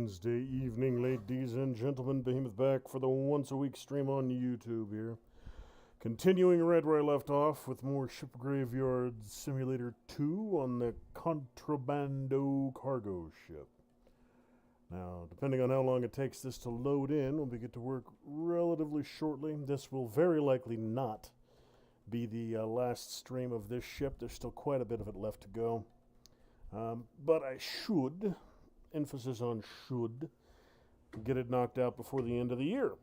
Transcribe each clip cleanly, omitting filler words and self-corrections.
Wednesday evening, ladies and gentlemen. Behemoth back for the once-a-week stream on YouTube here. Continuing right where I left off with more Ship Graveyard Simulator 2 on the Contrabando cargo ship. Now, depending on how long it takes this to load in, we'll get to work relatively shortly. This will very likely not be the last stream of this ship. There's still quite a bit of it left to go. But I should, emphasis on should, get it knocked out before the end of the year.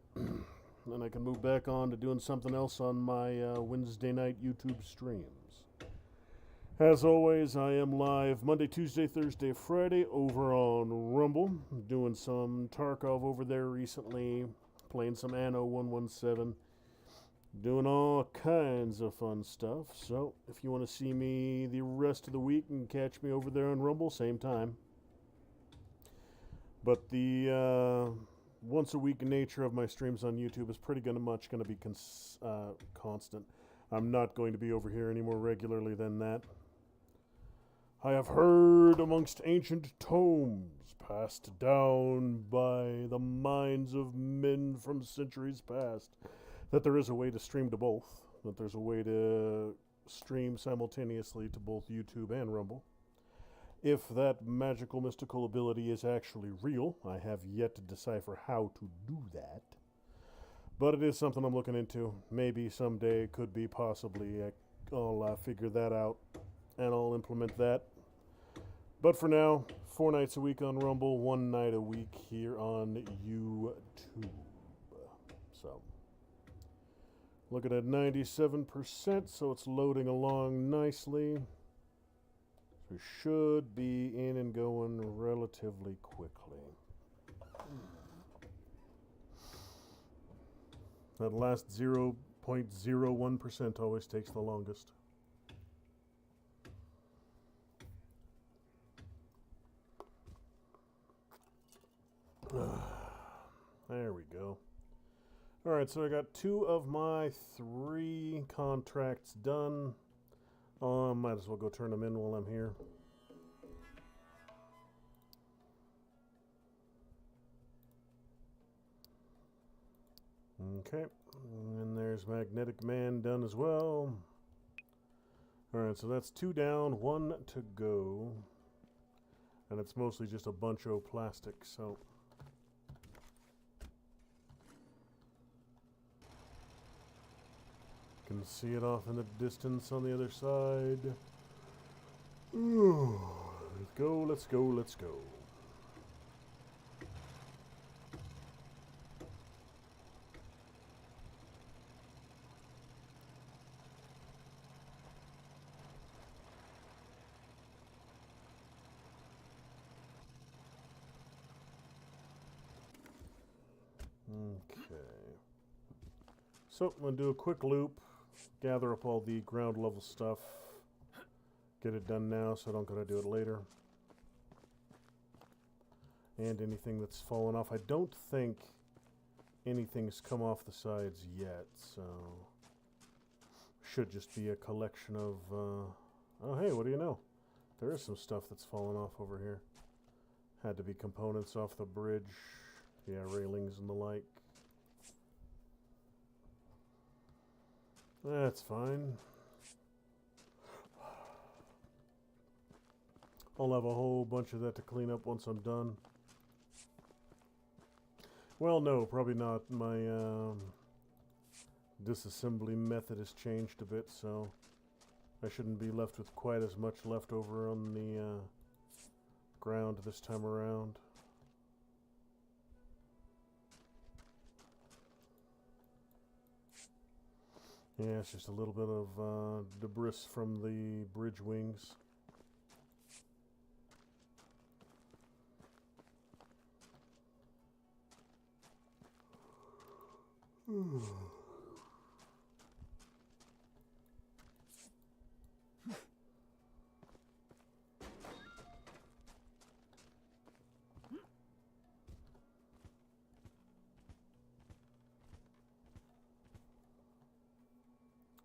Then I can move back on to doing something else on my Wednesday night YouTube streams. As always, I am live Monday, Tuesday, Thursday, Friday over on Rumble. Doing some Tarkov over there recently, playing some Anno 117. Doing all kinds of fun stuff. So, if you want to see me the rest of the week, and catch me over there on Rumble, same time. But the once-a-week nature of my streams on YouTube is pretty much going to be constant. I'm not going to be over here any more regularly than that. I have heard amongst ancient tomes, passed down by the minds of men from centuries past, that there is a way to stream to both, that there's a way to stream simultaneously to both YouTube and Rumble. If that magical, mystical ability is actually real, I have yet to decipher how to do that. But it is something I'm looking into. Maybe someday, could be, possibly, I'll figure that out and I'll implement that. But for now, 4 nights a week on Rumble, 1 night a week here on YouTube. So, looking at 97%, so it's loading along nicely. We should be in and going relatively quickly. That last 0.01% always takes the longest. There we go. Alright, so I got 2 of my 3 contracts done. Might as well go turn them in while I'm here. Okay, and there's Magnetic Man done as well. Alright, so that's 2 down, 1 to go. And it's mostly just a bunch of plastic, so... Can see it off in the distance on the other side. Ooh, let's go, let's go, let's go. Okay. So, I'm going to do a quick loop. Gather up all the ground level stuff. Get it done now so I don't gotta do it later. And anything that's fallen off. I don't think anything's come off the sides yet, so... Should just be a collection of... Oh hey, what do you know? There is some stuff that's fallen off over here. Had to be components off the bridge. Yeah, railings and the like. That's fine. I'll have a whole bunch of that to clean up once I'm done. Well, no, probably not. My disassembly method has changed a bit, so I shouldn't be left with quite as much left over on the ground this time around. Yeah, it's just a little bit of debris from the bridge wings.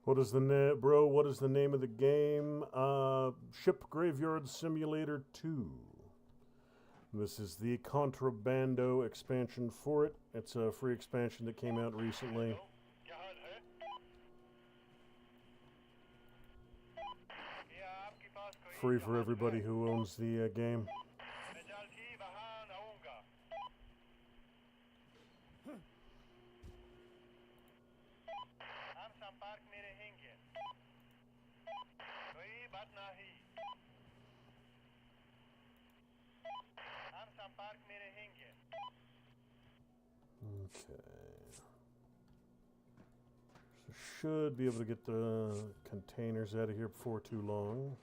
What is the name, bro? What is the name of the game? Ship Graveyard Simulator 2. This is the Contrabando expansion for it. It's a free expansion that came out recently. Free for everybody who owns the game. Okay. So should be able to get the containers out of here before too long.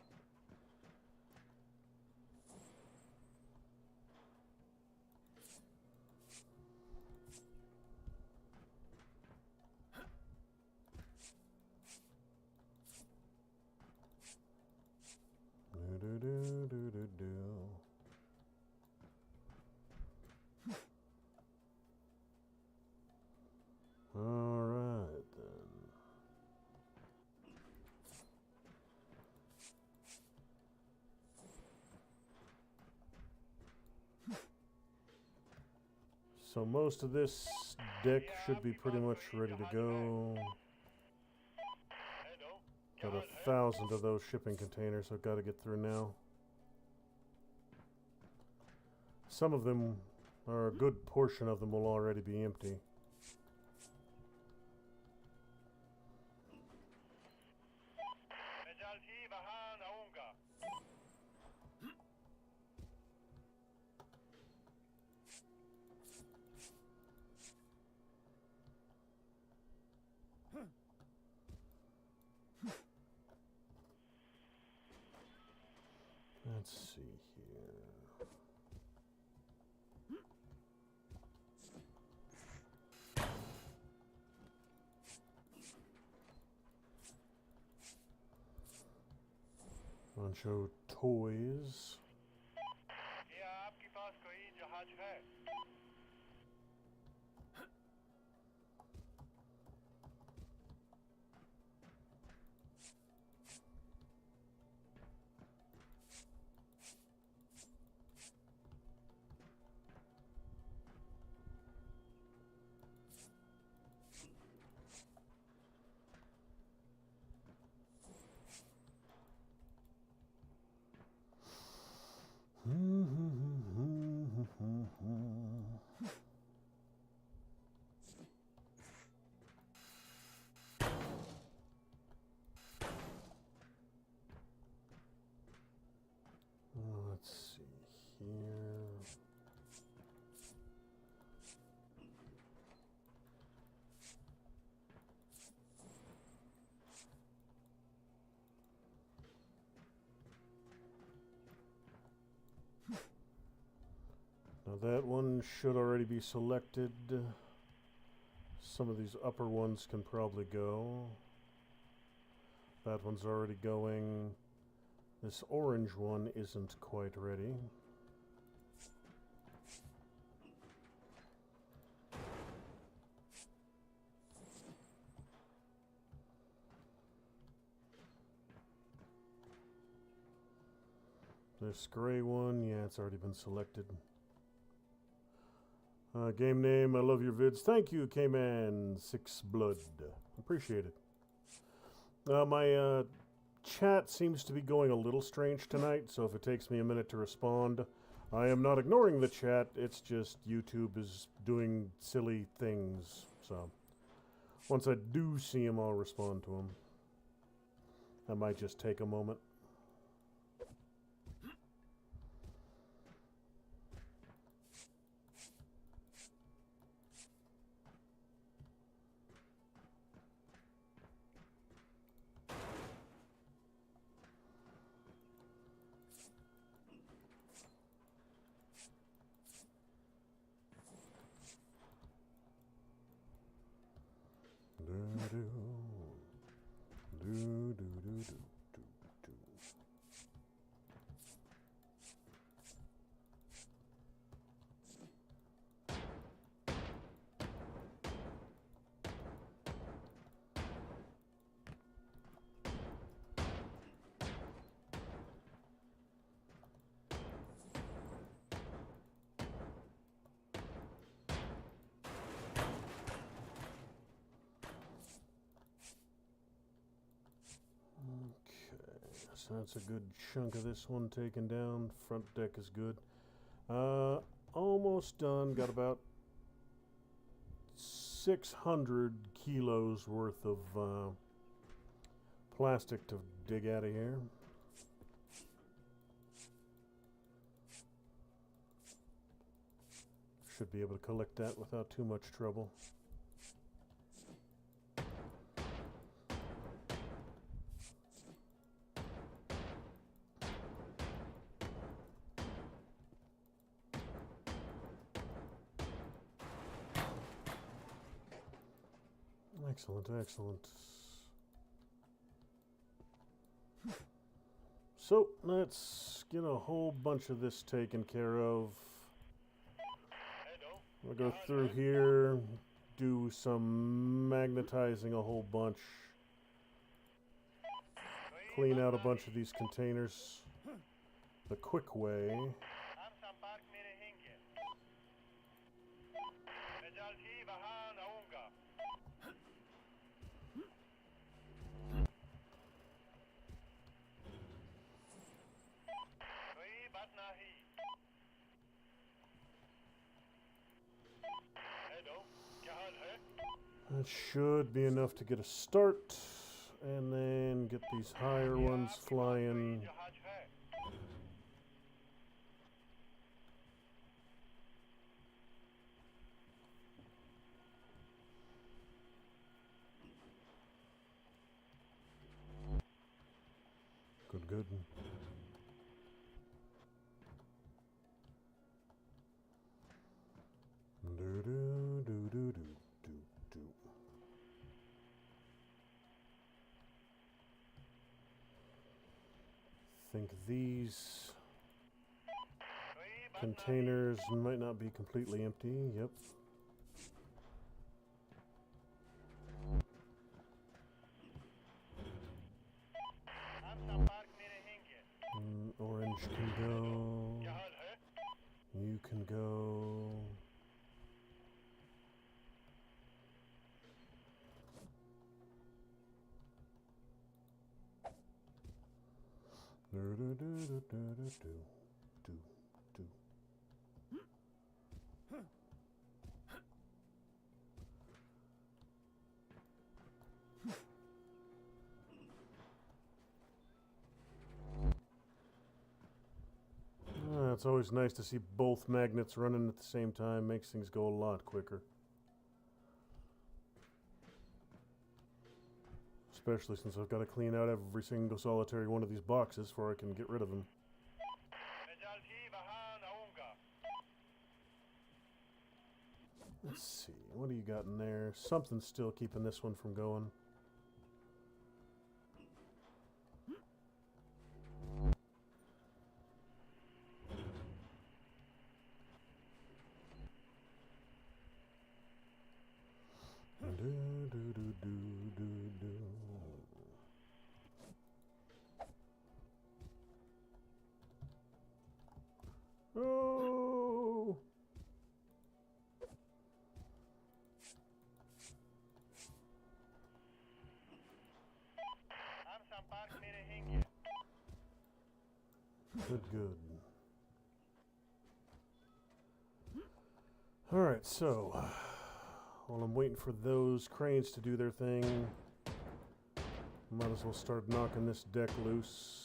Alright then. So most of this deck should be pretty much ready to go. Got 1,000 of those shipping containers I've got to get through now. Some of them, or a good portion of them, will already be empty. Let's see here. Bunch of toys. Let's see here. Now that one should already be selected. Some of these upper ones can probably go. That one's already going. This orange one isn't quite ready. This gray one, yeah, it's already been selected. Game name, I love your vids. Thank you, K-Man 6 Blood. Appreciate it. My chat seems to be going a little strange tonight, so if it takes me a minute to respond, I am not ignoring the chat. It's just YouTube is doing silly things. So once I do see him, I'll respond to him. That might just take a moment. So that's a good chunk of this one taken down. Front deck is good. Almost done. Got about 600 kilos worth of plastic to dig out of here. Should be able to collect that without too much trouble. Excellent, excellent. So, let's get a whole bunch of this taken care of. We'll go through here, do some magnetizing a whole bunch, clean out a bunch of these containers the quick way. That should be enough to get a start, and then get these higher ones flying. Good, good. Think these containers might not be completely empty. Yep. Orange can go. You can go. It's always nice to see both magnets running at the same time. Makes things go a lot quicker. Especially since I've got to clean out every single solitary one of these boxes before I can get rid of them. Let's see, what do you got in there? Something's still keeping this one from going. Oh! Good, good. Alright, so while I'm waiting for those cranes to do their thing, might as well start knocking this deck loose.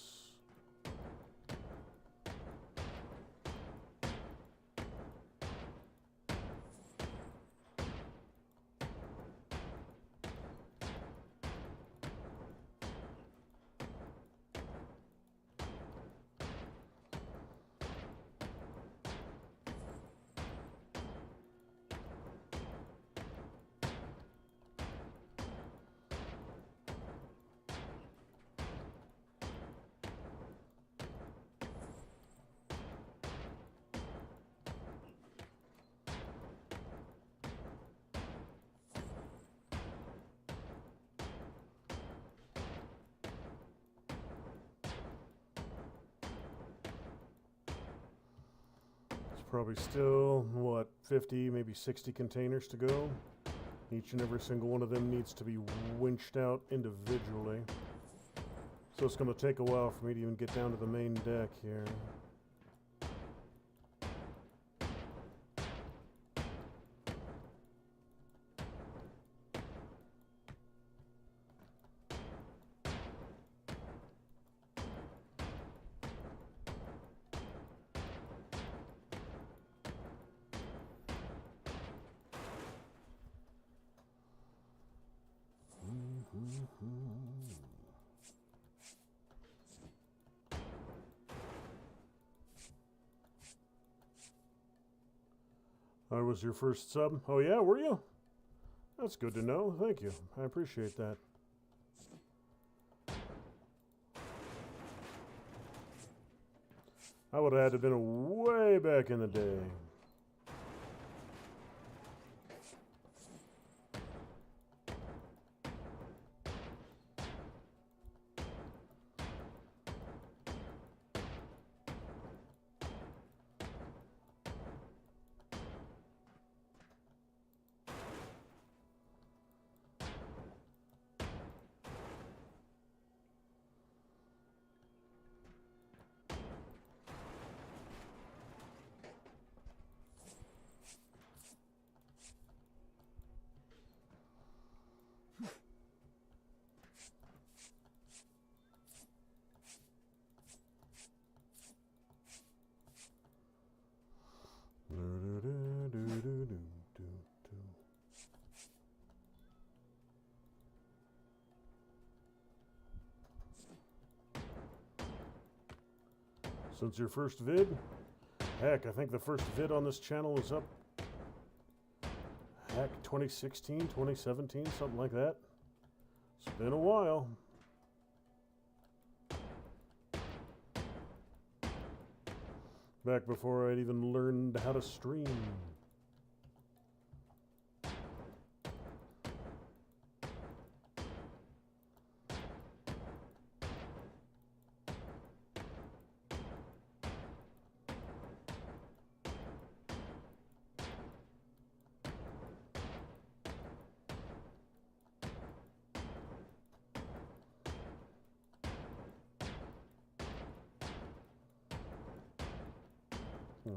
Probably still, what, 50, maybe 60 containers to go. Each and every single one of them needs to be winched out individually. So it's going to take a while for me to even get down to the main deck here. I was your first sub. Oh yeah, were you? That's good to know. Thank you. I appreciate that. I would have had to have been way back in the day. Since your first vid? Heck, I think the first vid on this channel was up, heck, 2016, 2017, something like that. It's been a while. Back before I'd even learned how to stream.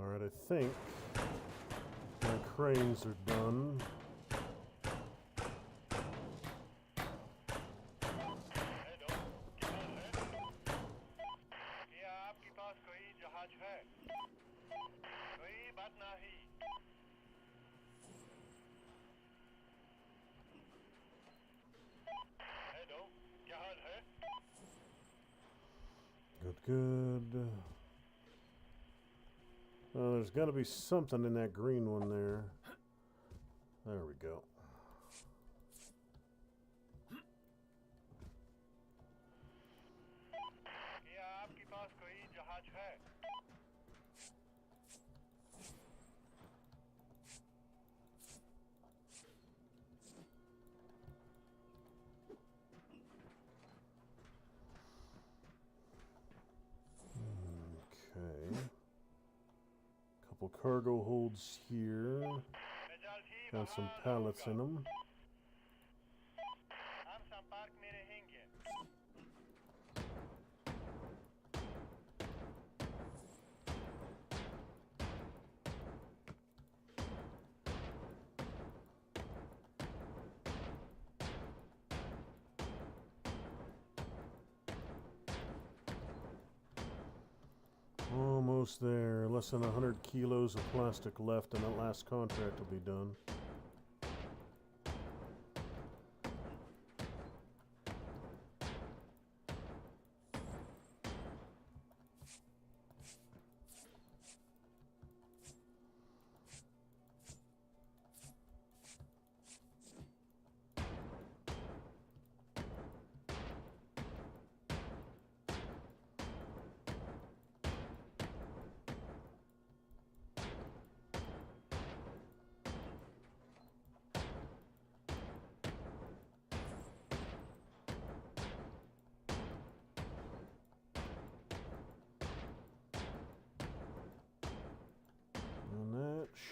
Alright, I think my cranes are done. Good. There's got to be something in that green one there. There we go. Cargo holds here. Got some pallets in them. Almost there. Less than 100 kilos of plastic left and that last contract will be done.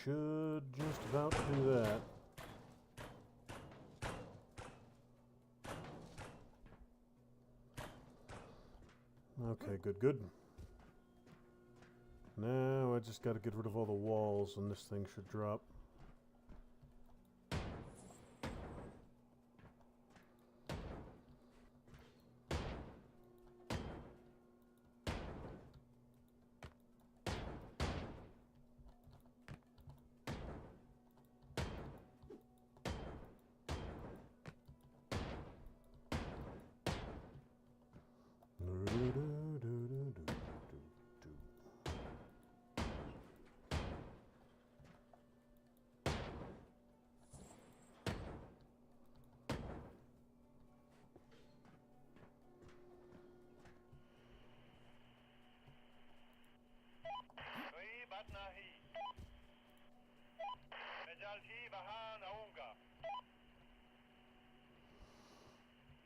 Should just about do that. Okay, good, good. Now I just got to get rid of all the walls and this thing should drop.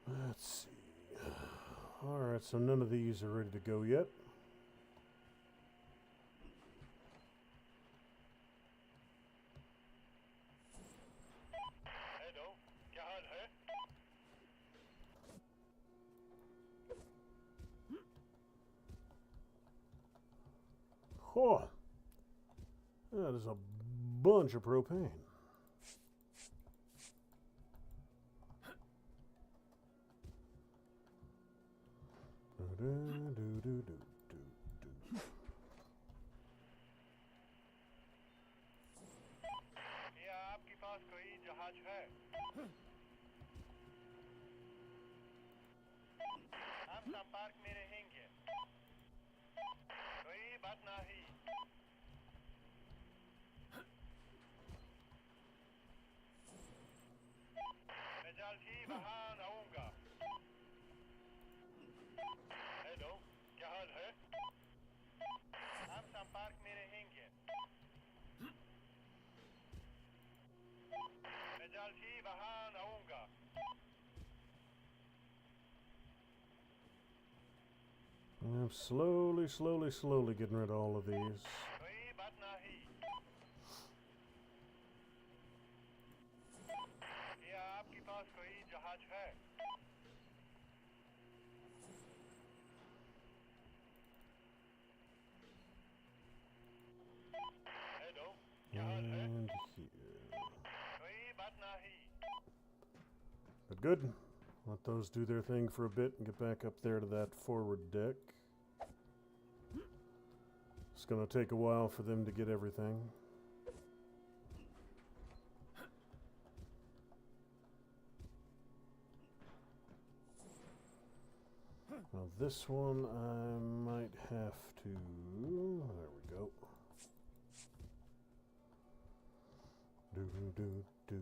Let's see. Alright, so none of these are ready to go yet. Oh, that is a bunch of propane. आपके पास कोई जहाज है? हम संपर्क में रहेंगे। कोई बात नहीं। मैं जल्द ही वहां आऊंगा। हेलो, क्या हाल है? हम संपर्क में रहेंगे। मैं जल्द ही वहां आऊंगा। I'm slowly getting rid of all of these. कोई बात नहीं। क्या आपके पास कोई जहाज है? हेलो, क्या हाल है? And here. कोई बात नहीं। But good. Let those do their thing for a bit and get back up there to that forward deck. It's going to take a while for them to get everything. Now this one I might have to... There we go. Do.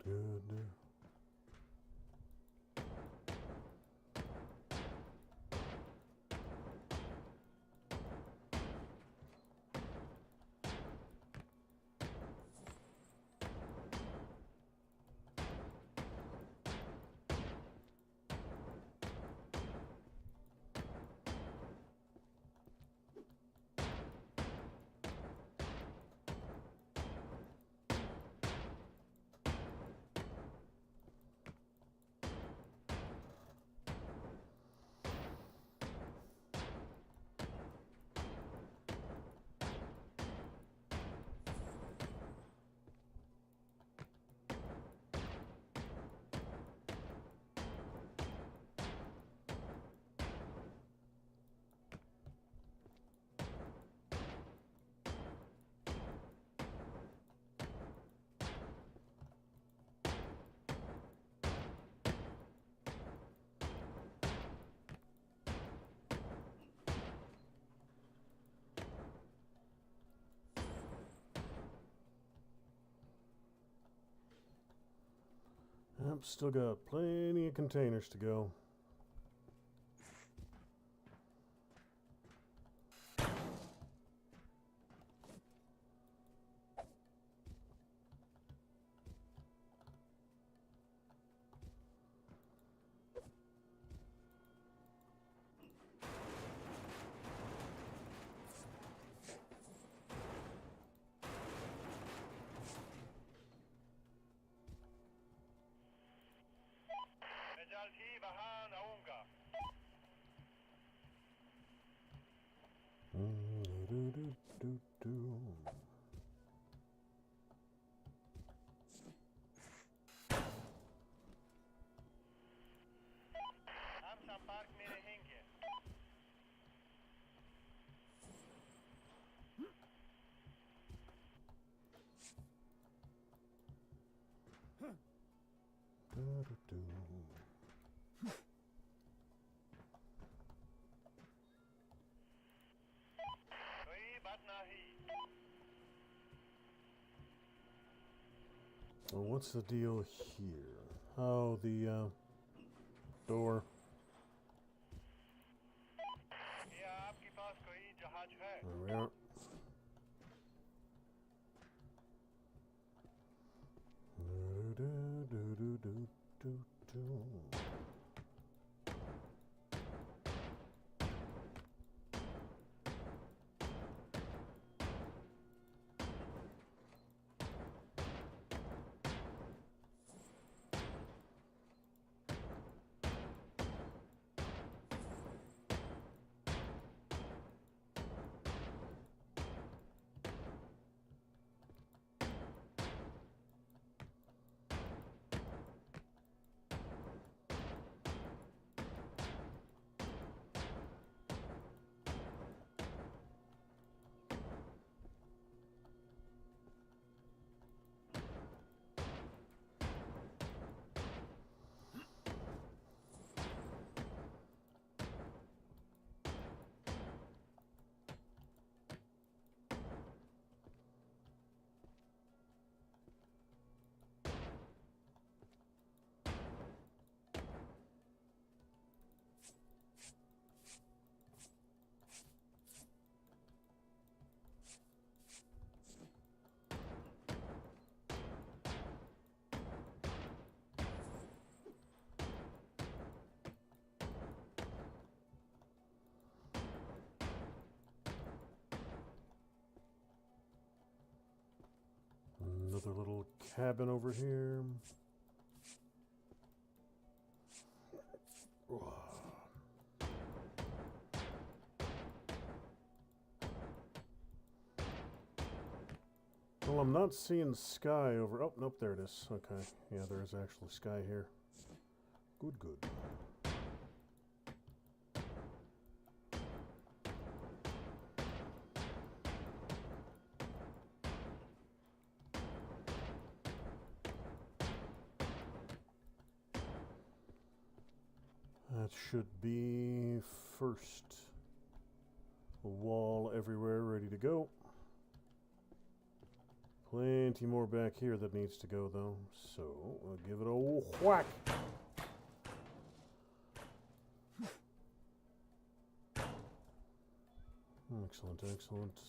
Good. Yep, still got plenty of containers to go. مجالتي بهان أونغا. أمسا بارك ميري هينجي. Sui batnahi. Well, what's the deal here? Oh, the door. क्या आपके पास कोई जहाज है? There we are. Another little cabin over here. Well, I'm not seeing sky over... Oh, nope, there it is. Okay. Yeah, there is actually sky here. Good, good. That should be first. A wall everywhere ready to go. Plenty more back here that needs to go, though. So, we'll give it a whack. Excellent, excellent.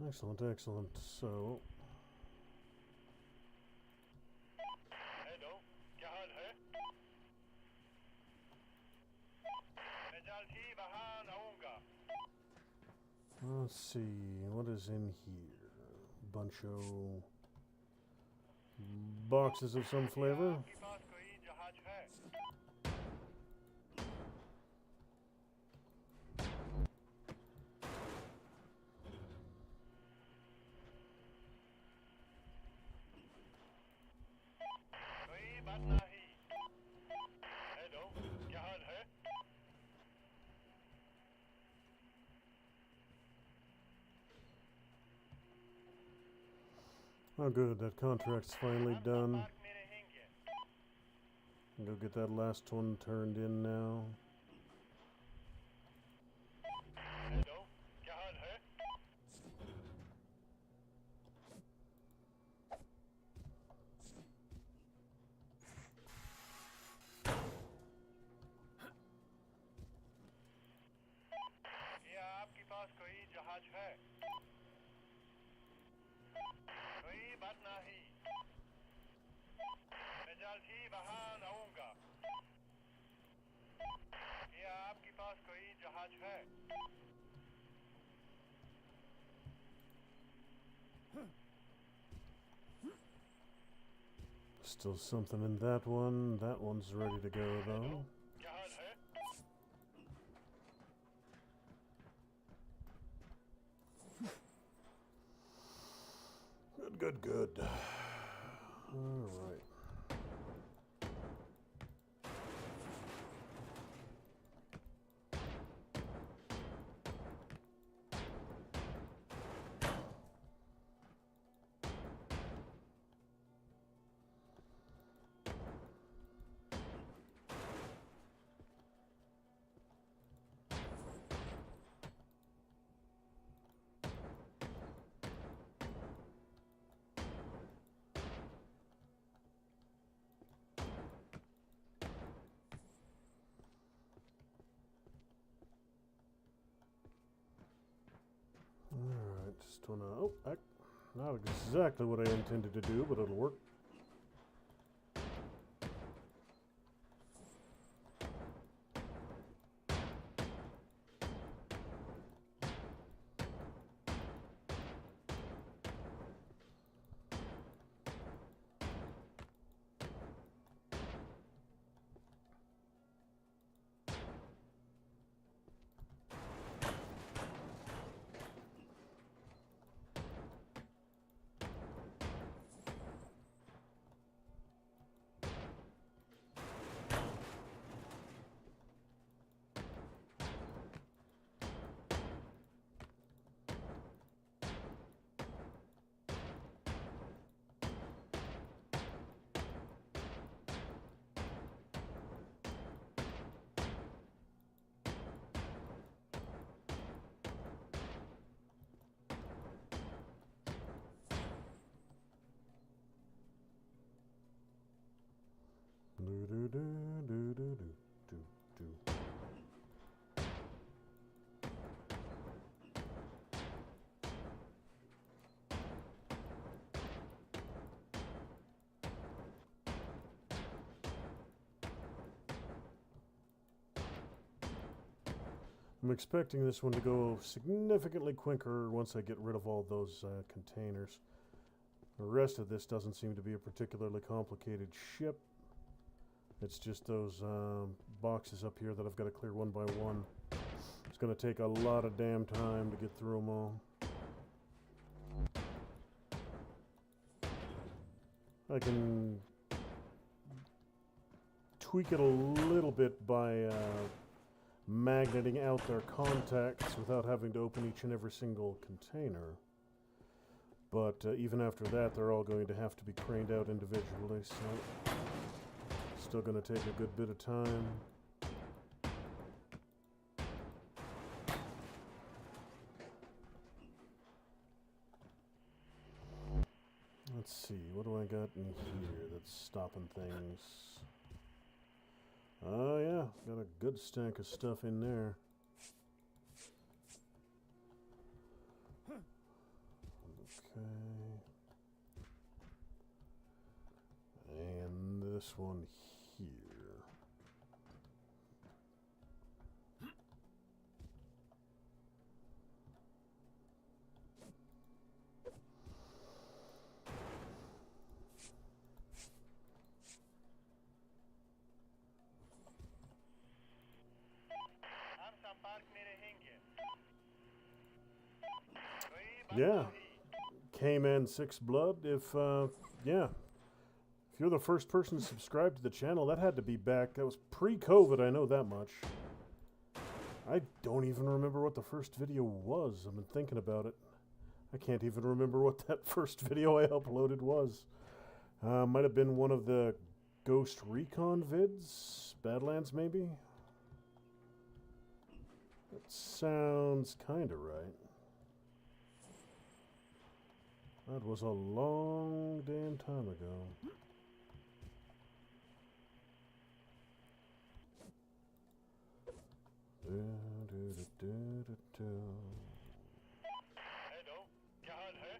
Excellent, excellent. So, hello क्या हाल है मैं जल्द ही वहां आऊंगा let's see, what is in here? Bunch of boxes of some flavor. आपके पास कोई जहाज है कोई बात नहीं हेलो क्या हाल है Oh, good, that contract's finally हम done. संपर्क में रहेंगे Go get that last one turned in now. Hello क्या हाल है क्या आपके पास कोई जहाज है कोई बात नहीं मैं जल्द ही वहां आऊंगा क्या आपके पास कोई जहाज है Still something in that one. That one's ready to go, though. क्या हाल है Good, good, good. All right. Alright, just wanna... Oh, not exactly what I intended to do, but it'll work. Do-do-do-do-do-do-do-do. I'm expecting this one to go significantly quicker once I get rid of all those containers. The rest of this doesn't seem to be a particularly complicated ship. It's just those boxes up here that I've got to clear one by one. It's going to take a lot of damn time to get through them all. I can tweak it a little bit by magneting out their contacts without having to open each and every single container. But even after that, they're all going to have to be craned out individually, so still going to take a good bit of time. Let's see, what do I got in here that's stopping things? Oh yeah, got a good stack of stuff in there. Okay. And this one here. हम संपर्क में रहेंगे। कोई बात Yeah. नहीं। K-Man 6 Blood, if you're the first person to subscribe to the channel, that had to be back. That was pre-COVID, I know that much. I don't even remember what the first video was. I've been thinking about it. I can't even remember what that first video I uploaded was. Might have been one of the Ghost Recon vids? Badlands, maybe? That sounds kind of right. That was a long damn time ago. Hello, क्या हाल है?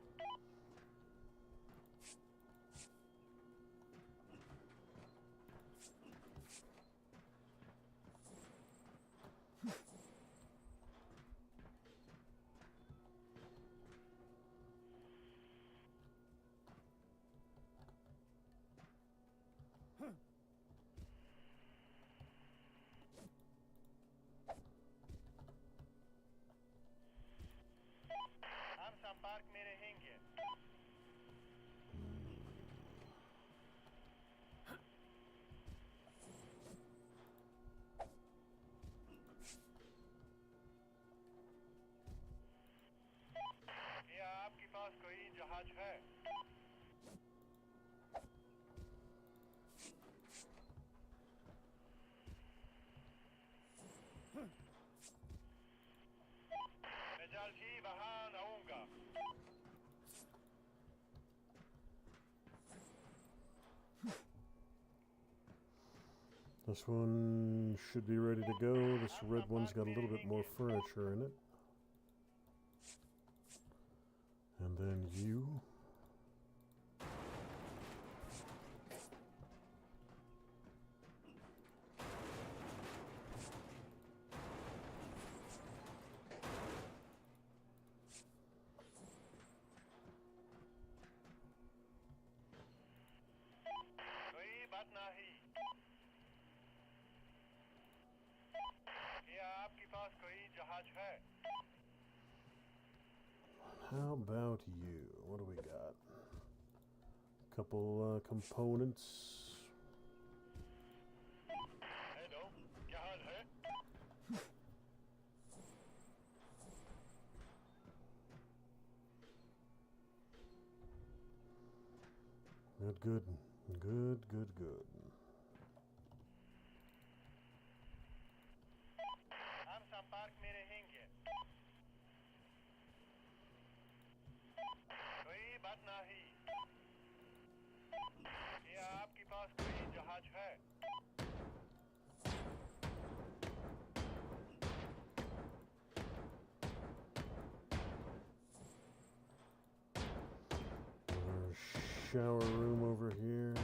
हम संपर्क में रहेंगे। क्या आपके पास कोई जहाज है? मैं जल्द ही वहां आऊंगा। This one should be ready to go. This red one's got a little bit more furniture in it. And then you. कोई बात नहीं। क्या आपके पास कोई जहाज है? How about you? What do we got? Couple components. Hello, क्या हाल है? Good. हम संपर्क में रहेंगे। कोई बात नहीं। क्या आपके पास कोई जहाज है? There's a shower room over here.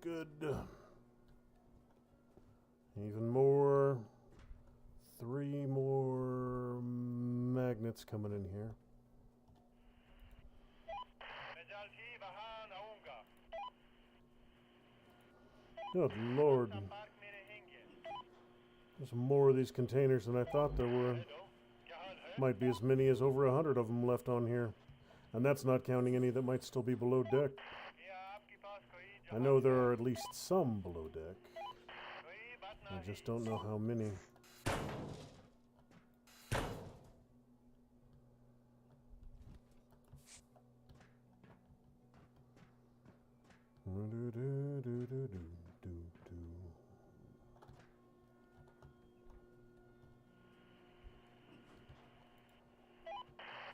Good. Even more. that's coming in here. مجالتي بهان أونغا. Good Lord. Sampark mere hinge. There's more of these containers than I thought there were. Hello. क्या हाल है? Might be as many as over 100 of them left on here. And that's not counting any that might still be below deck. क्या आपके पास कोई I जहाज know there है? are at least some below deck. कोई बात I नहीं. just don't know how many.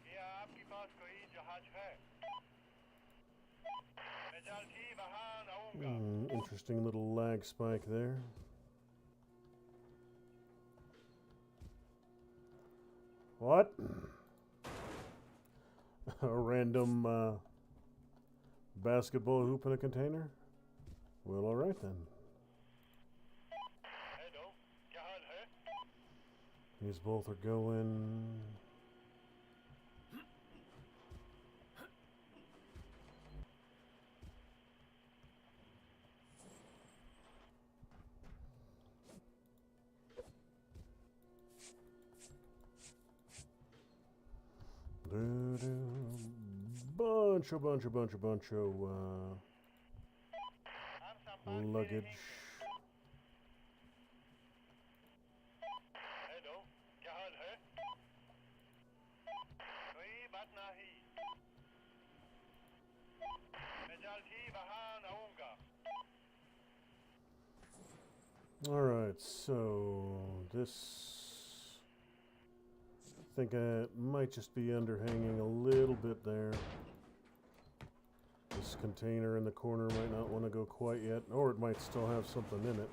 क्या आपके पास कोई जहाज है? मजालती बहान आऊंगा. Interesting little lag spike there. What? A random basketball hoop in a container? Well, all right then. Hello. क्या हाल है? These both are going. Bunch of हम संपर्क में luggage. रहेंगे. हेलो. क्या हाल है? कोई बात नहीं. मजालती बहान आऊंगा. All right, so this, I think it might just be underhanging a little bit there. This container in the corner might not want to go quite yet, or it might still have something in it.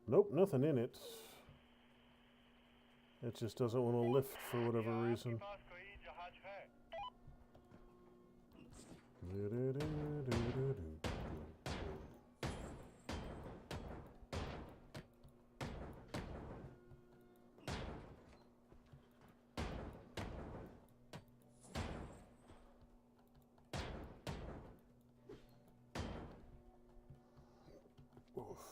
Nope, nothing in it. It just doesn't want to lift for whatever क्या reason. आपके पास कोई जहाज है? Oof.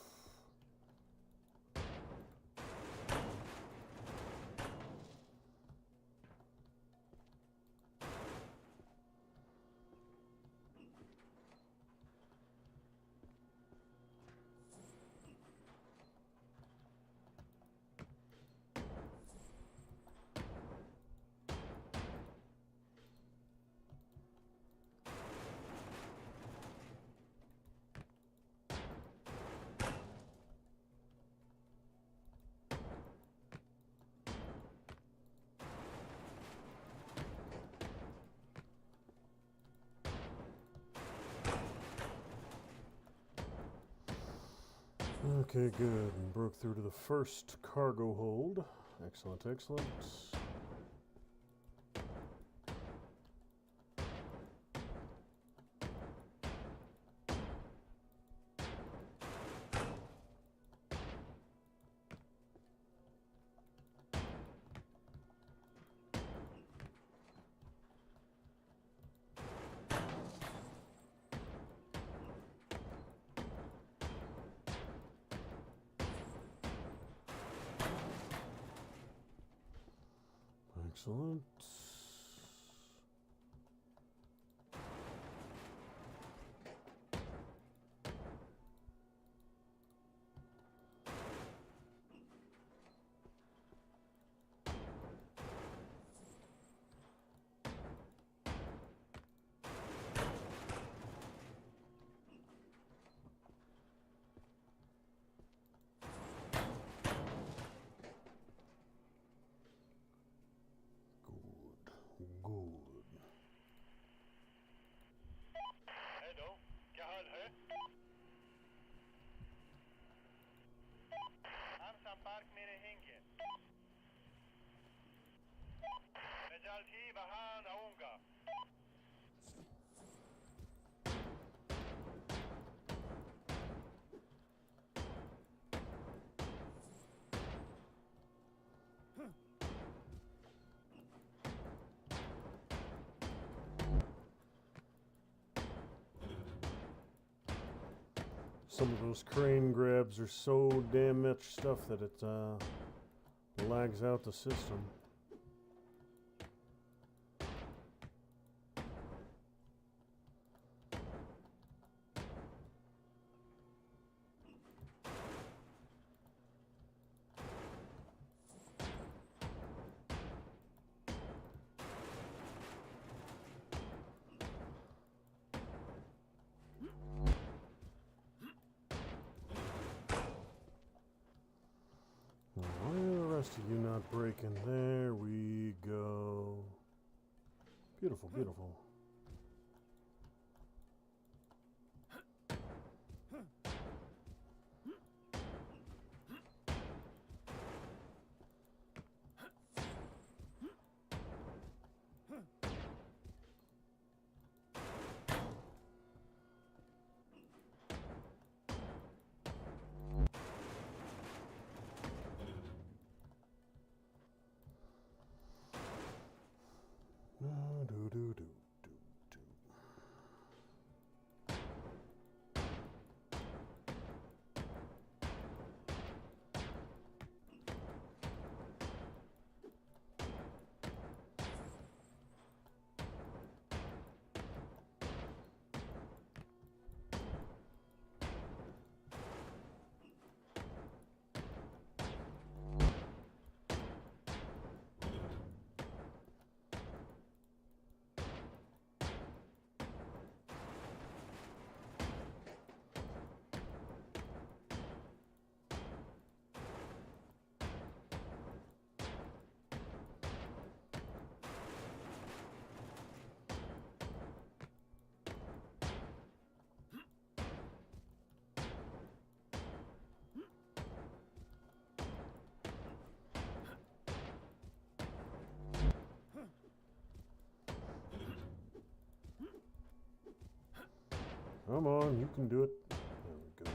Okay, good. And broke through to the first cargo hold. Excellent, excellent. Excellent. Good. Hello. क्या हाल है? हम संपर्क में रहेंगे. मजालती बहान आऊंगा. Some of those crane grabs are so damn much stuff that it lags out the system. Why are the rest of you not breaking? There we go. Beautiful, beautiful. Do, do, do. Come on, you can do it. There we go.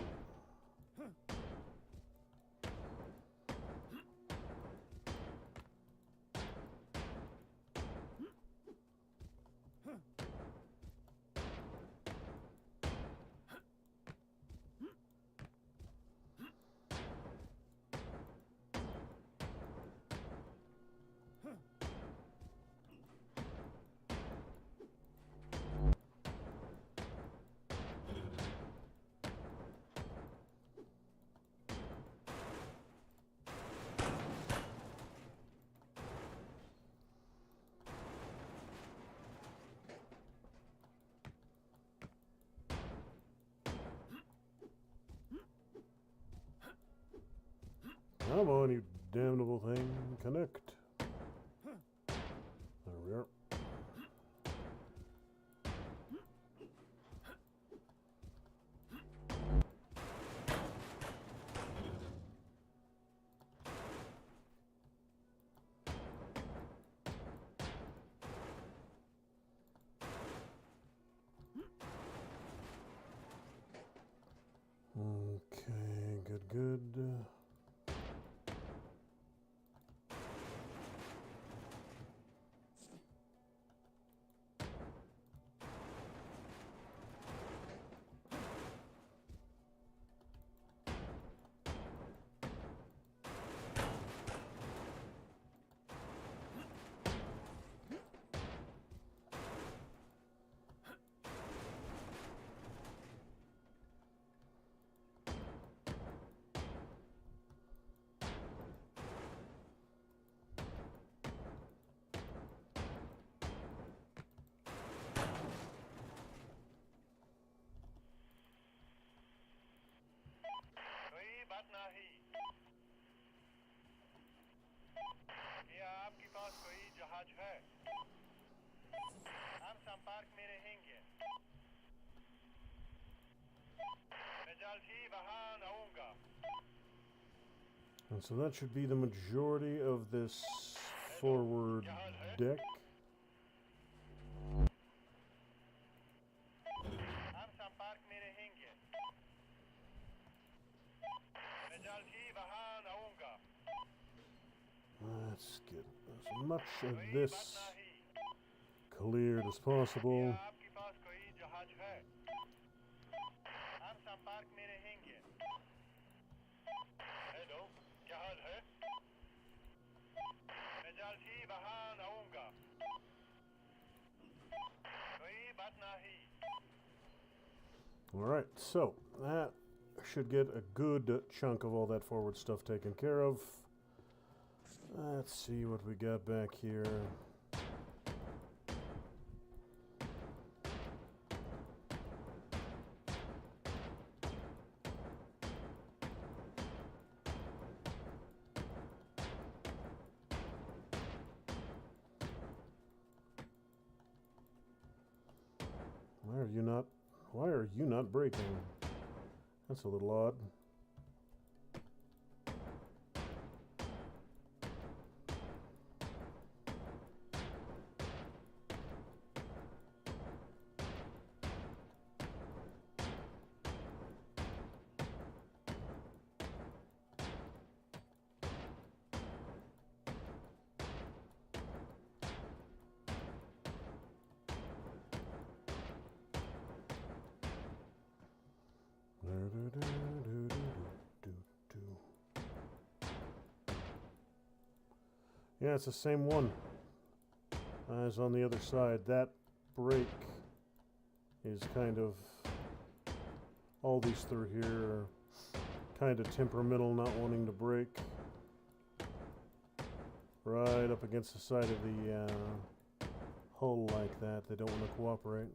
Come on, you damnable thing. Connect. There we are. Okay, good. कोई बात नहीं। क्या आपके पास कोई जहाज है? हम संपर्क में रहेंगे। मैं जल्द ही वहां आऊंगा। And so that should be the majority of this forward deck. हम संपर्क में रहेंगे। मैं जल्द ही वहां आऊंगा। Let's get as much of this cleared as possible. आपके पास कोई जहाज है? हम संपर्क में रहेंगे। Alright, so that should get a good chunk of all that forward stuff taken care of. Let's see what we got back here. Why are you not breaking? That's a little odd. Yeah, it's the same one as on the other side. That break is kind of... all these through here are kind of temperamental, not wanting to break. Right up against the side of the hull like that. They don't want to cooperate.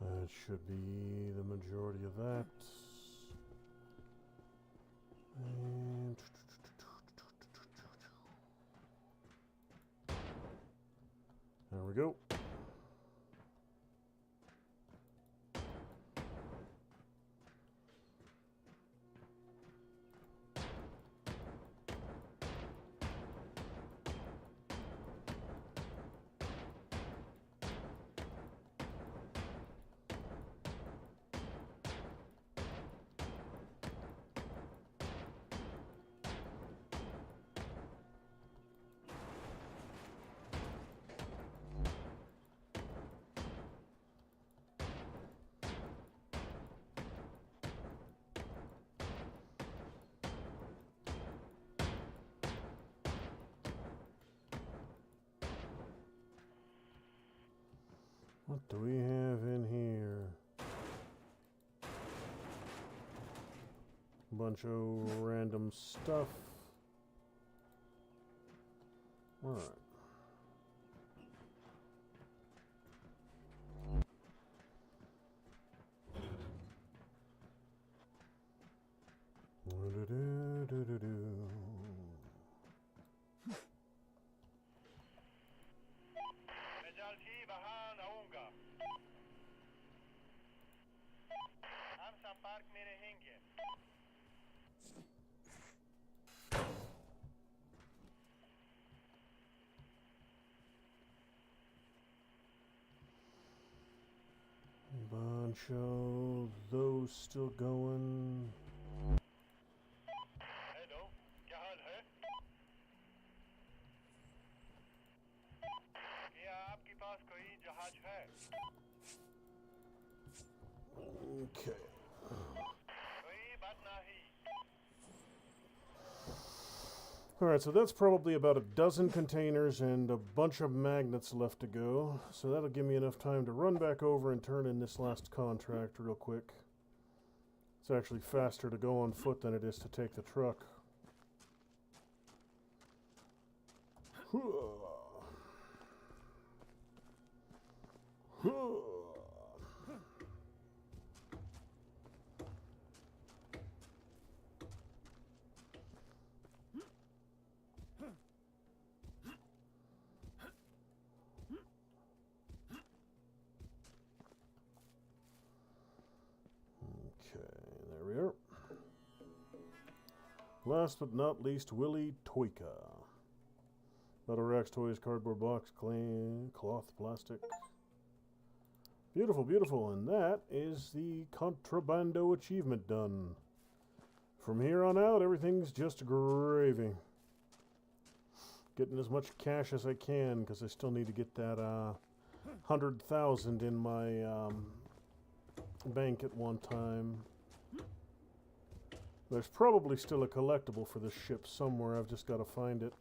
That should be the majority of that. And there we go. What do we have in here? Bunch of random stuff. Alright. मजालची वहां आऊंगा हम संपर्क में रहेंगे Bunch of those still going. Hello क्या हाल है क्या आपके पास कोई जहाज है Okay. कोई बात नहीं Alright, so that's probably about a dozen containers and a bunch of magnets left to go. So that'll give me enough time to run back over and turn in this last contract real quick. It's actually faster to go on foot than it is to take the truck. There we are. Last but not least, Willie Toyka. Metal racks, toys, cardboard box, clean, cloth, plastic. Beautiful, beautiful. And that is the Contrabando achievement done. From here on out, everything's just gravy. Getting as much cash as I can, because I still need to get that 100,000 in my bank at one time. There's probably still a collectible for this ship somewhere. I've just got to find it.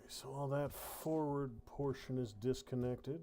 So all that forward portion is disconnected.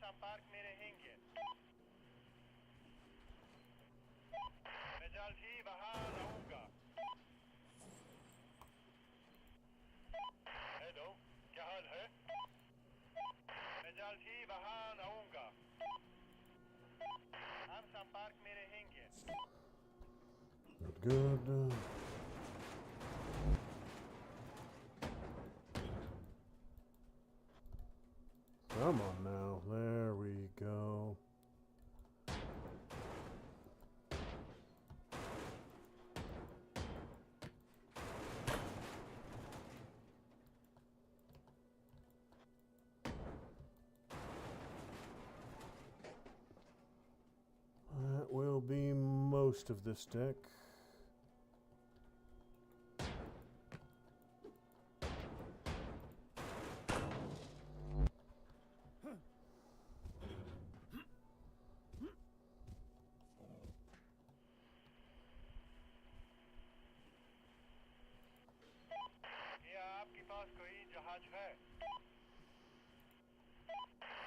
संपर्क में रहेंगे। मैं जल्द ही वहां रहूंगा। Hello, क्या हाल है? मैं जल्द ही वहां रहूंगा। हम संपर्क में रहेंगे। Good. Come on now. There we go. That will be most of this deck.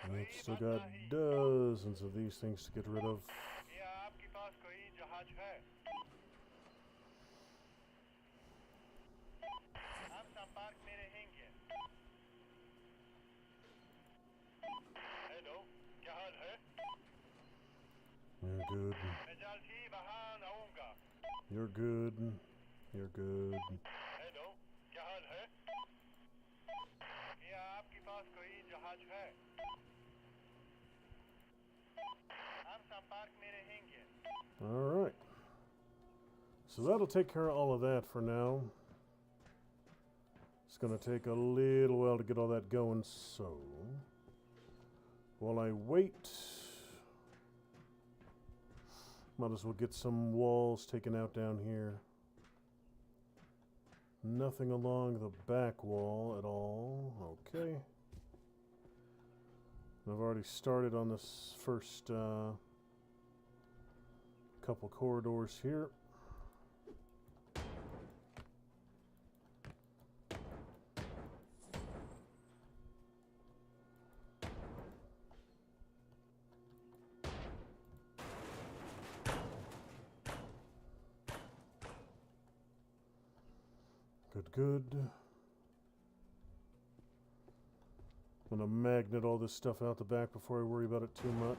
And it's still got dozens of these things to get rid of. You're good. You're good. You're good. Alright. So that'll take care of all of that for now. It's going to take a little while to get all that going, so while I wait, might as well get some walls taken out down here. Nothing along the back wall at all. Okay. I've already started on this first couple corridors here. Good. I'm gonna magnet all this stuff out the back before I worry about it too much.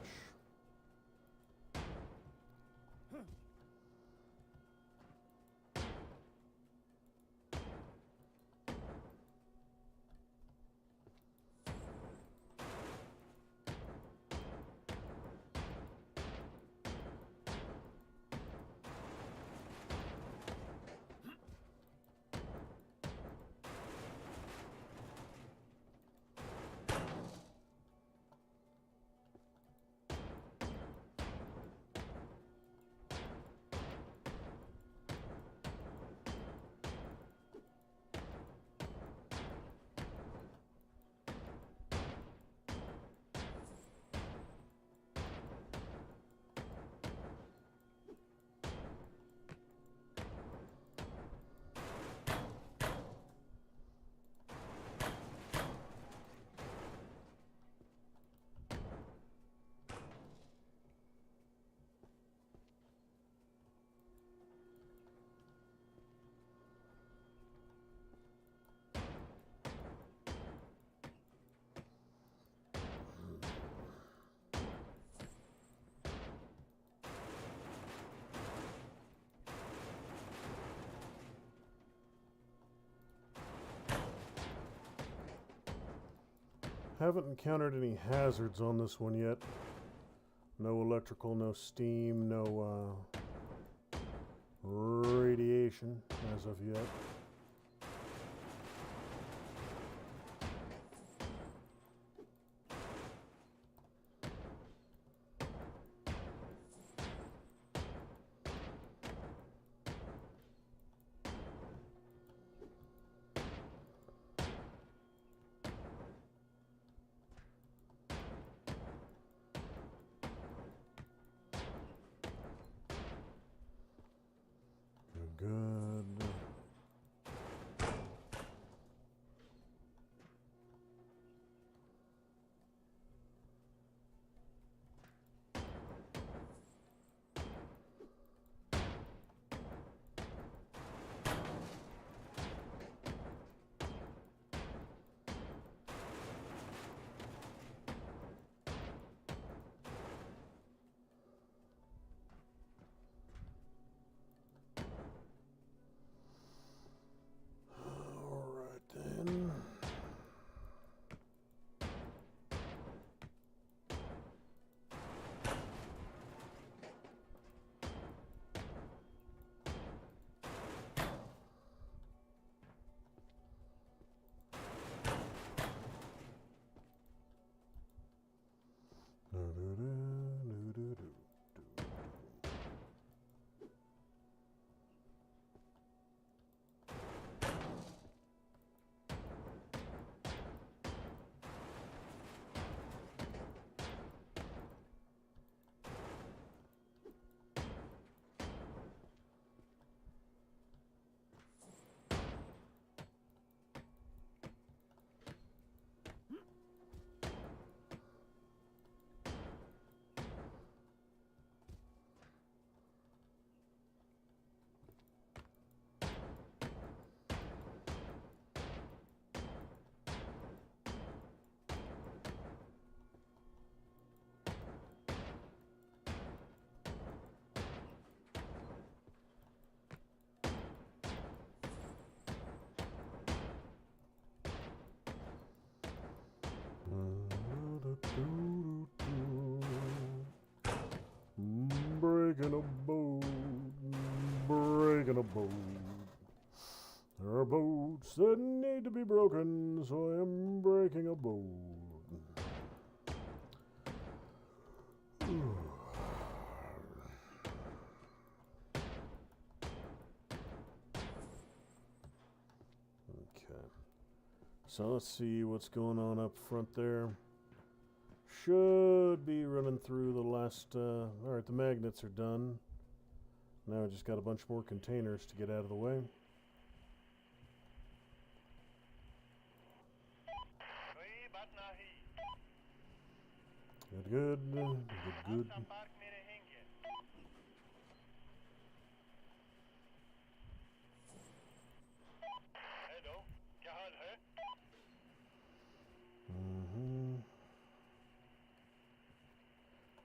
Haven't encountered any hazards on this one yet. No electrical, no steam, no radiation as of yet. Good. Breaking a boat, breaking a boat. There are boats that need to be broken, so I am breaking a boat. Okay, so let's see what's going on up front there. Should be running through the last, alright, the magnets are done. Now I just got a bunch more containers to get out of the way. Good, good.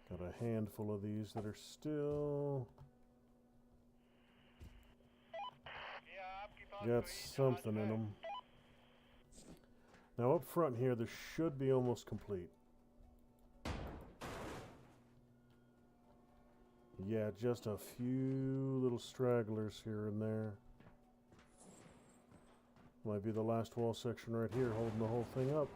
Got a handful of these that are still... got something in them. Now up front here, this should be almost complete. Yeah, just a few little stragglers here and there. Might be the last wall section right here holding the whole thing up.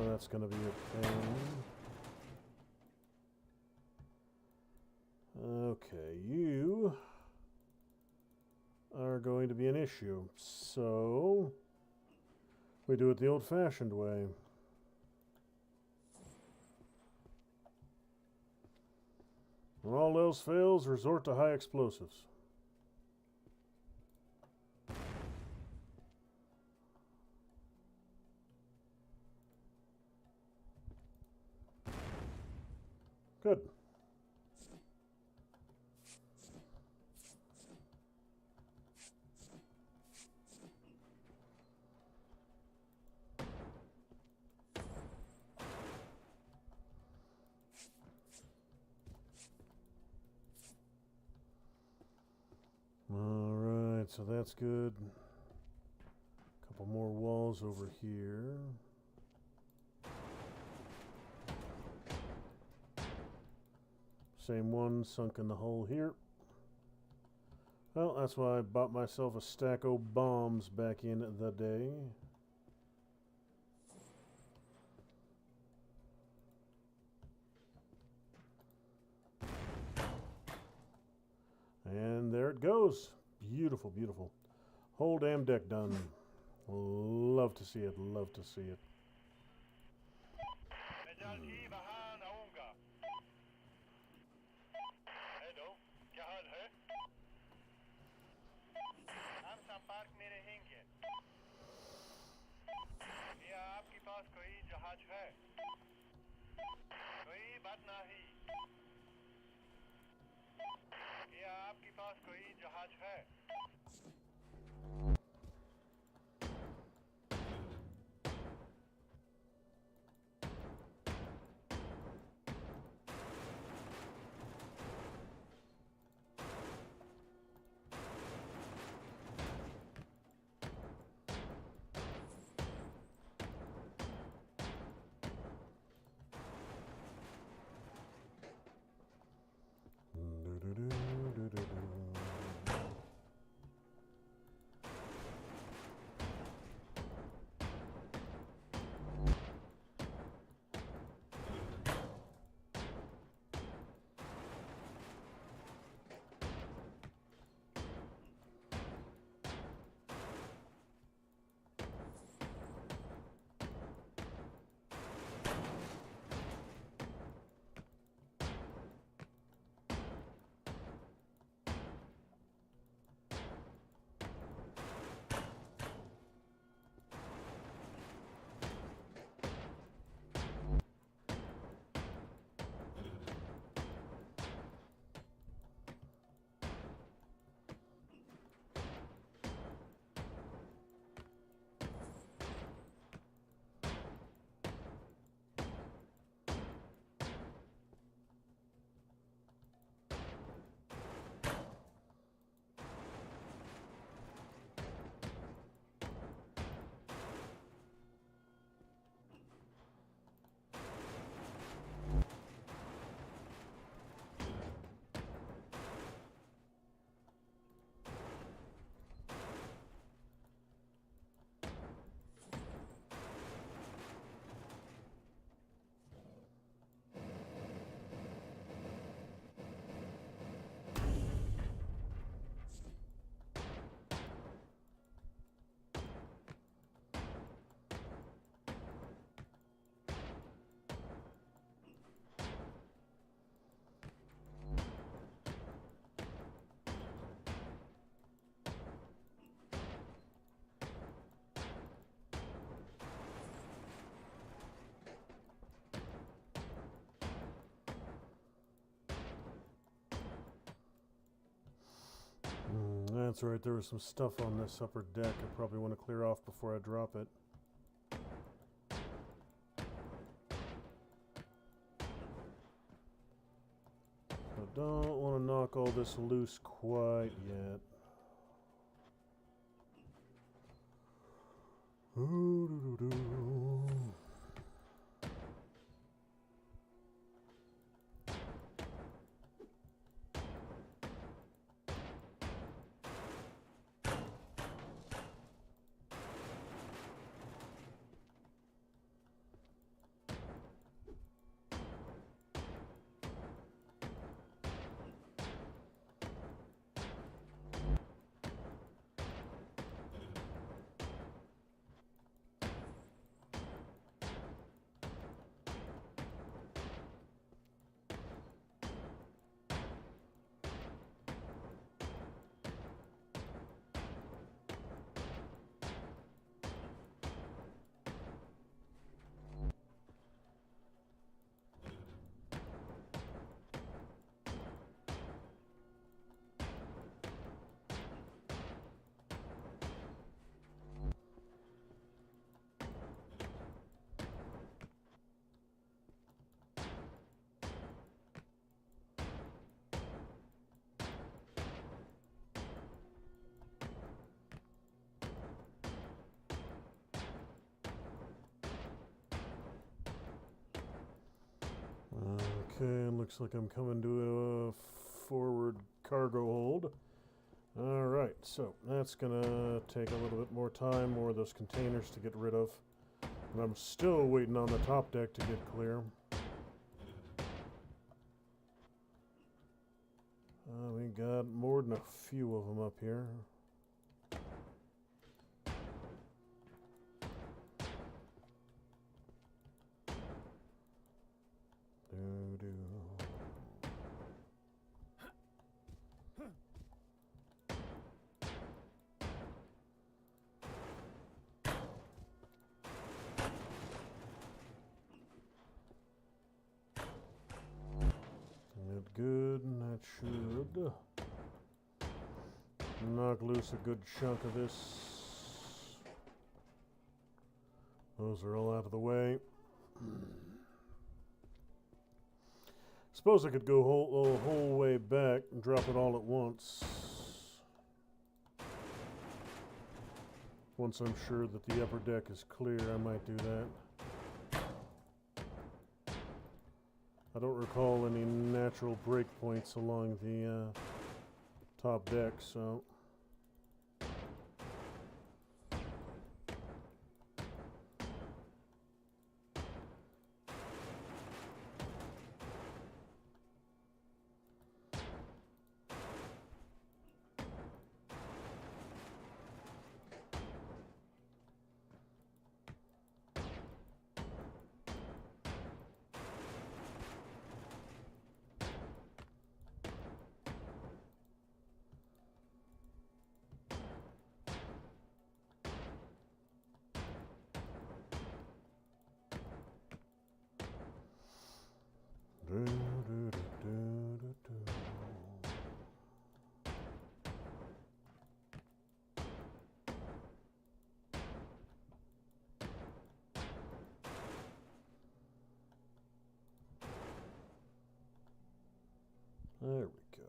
That's going to be a pain. Okay, you are going to be an issue. So, we do it the old-fashioned way. When all else fails, resort to high explosives. Good. so that's good. Couple more walls over here. Same one sunk in the hole here. Well, that's why I bought myself a stack of bombs back in the day. And there it goes. Beautiful, beautiful. Whole damn deck done. Love to see it, love to see it. Hello, क्या हाल है? हम संपर्क में रहेंगे। क्या आपके पास कोई जहाज है? कोई बात नहीं। क्या आपके पास कोई जहाज है? That's right, there was some stuff on this upper deck I probably want to clear off before I drop it. So don't want to knock all this loose quite yet. Okay, looks like I'm coming to a forward cargo hold. Alright, so that's gonna take a little bit more time, more of those containers to get rid of. And I'm still waiting on the top deck to get clear. We got more than a few of them up here. Good, and that should knock loose a good chunk of this. Those are all out of the way. Suppose I could go whole way back and drop it all at once. Once I'm sure that the upper deck is clear, I might do that. I don't recall any natural breakpoints along the top deck, so... There we go.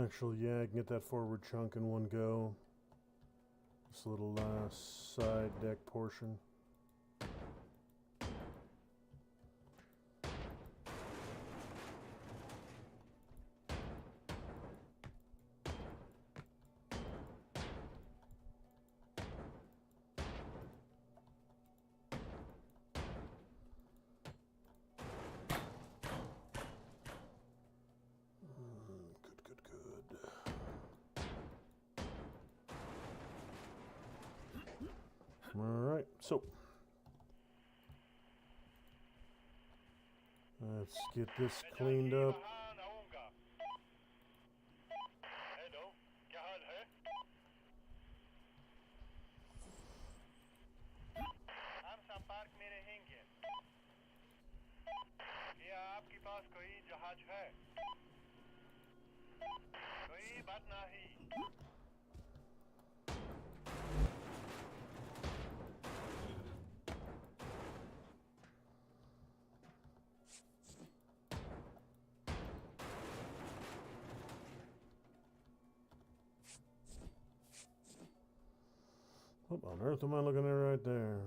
Actually, yeah, I can get that forward chunk in one go. This little side deck portion. Alright, so let's get this cleaned up. What on earth am I looking at right there?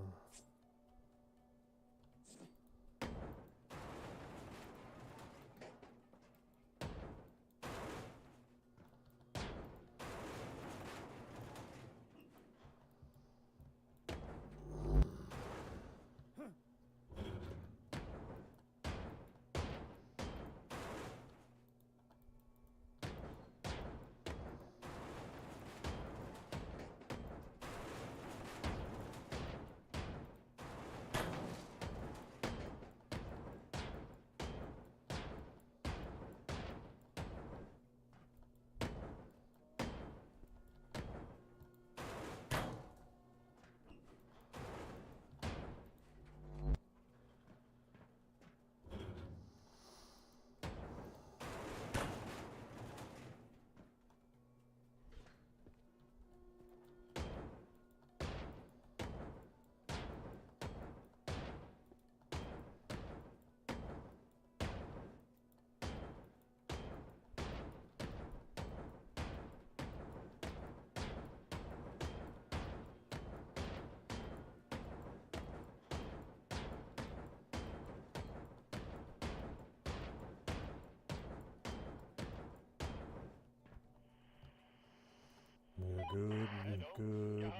Good, good,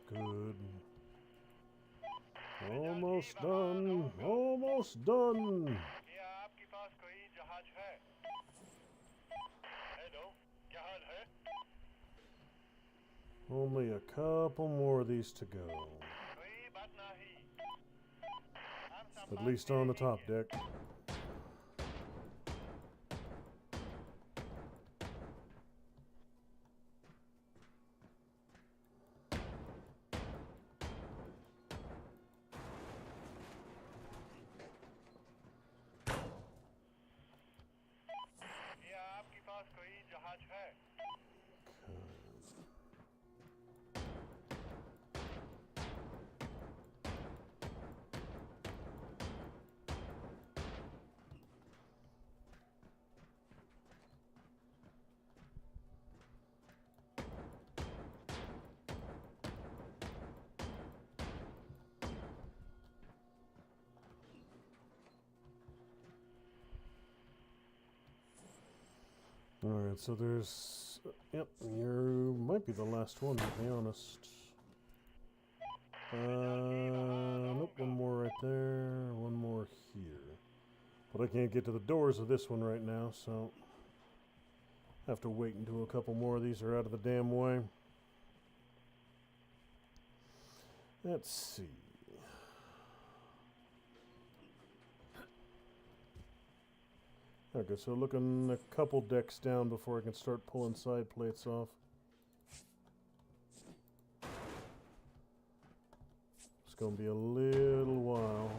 good. Almost done. Almost done. क्या आपके पास कोई जहाज है? Hello, क्या हाल है? Only a couple more of these to go. कोई बात नहीं. हम At संपर्क least में on the top रहेंगे. deck. क्या आपके पास कोई जहाज है? Alright, so there's... Yep, you might be the last one, to be honest. Nope, one more right there, one more here. But I can't get to the doors of this one right now, so... have to wait until a couple more of these are out of the damn way. Let's see. Okay, so looking a couple decks down before I can start pulling side plates off. It's going to be a little while.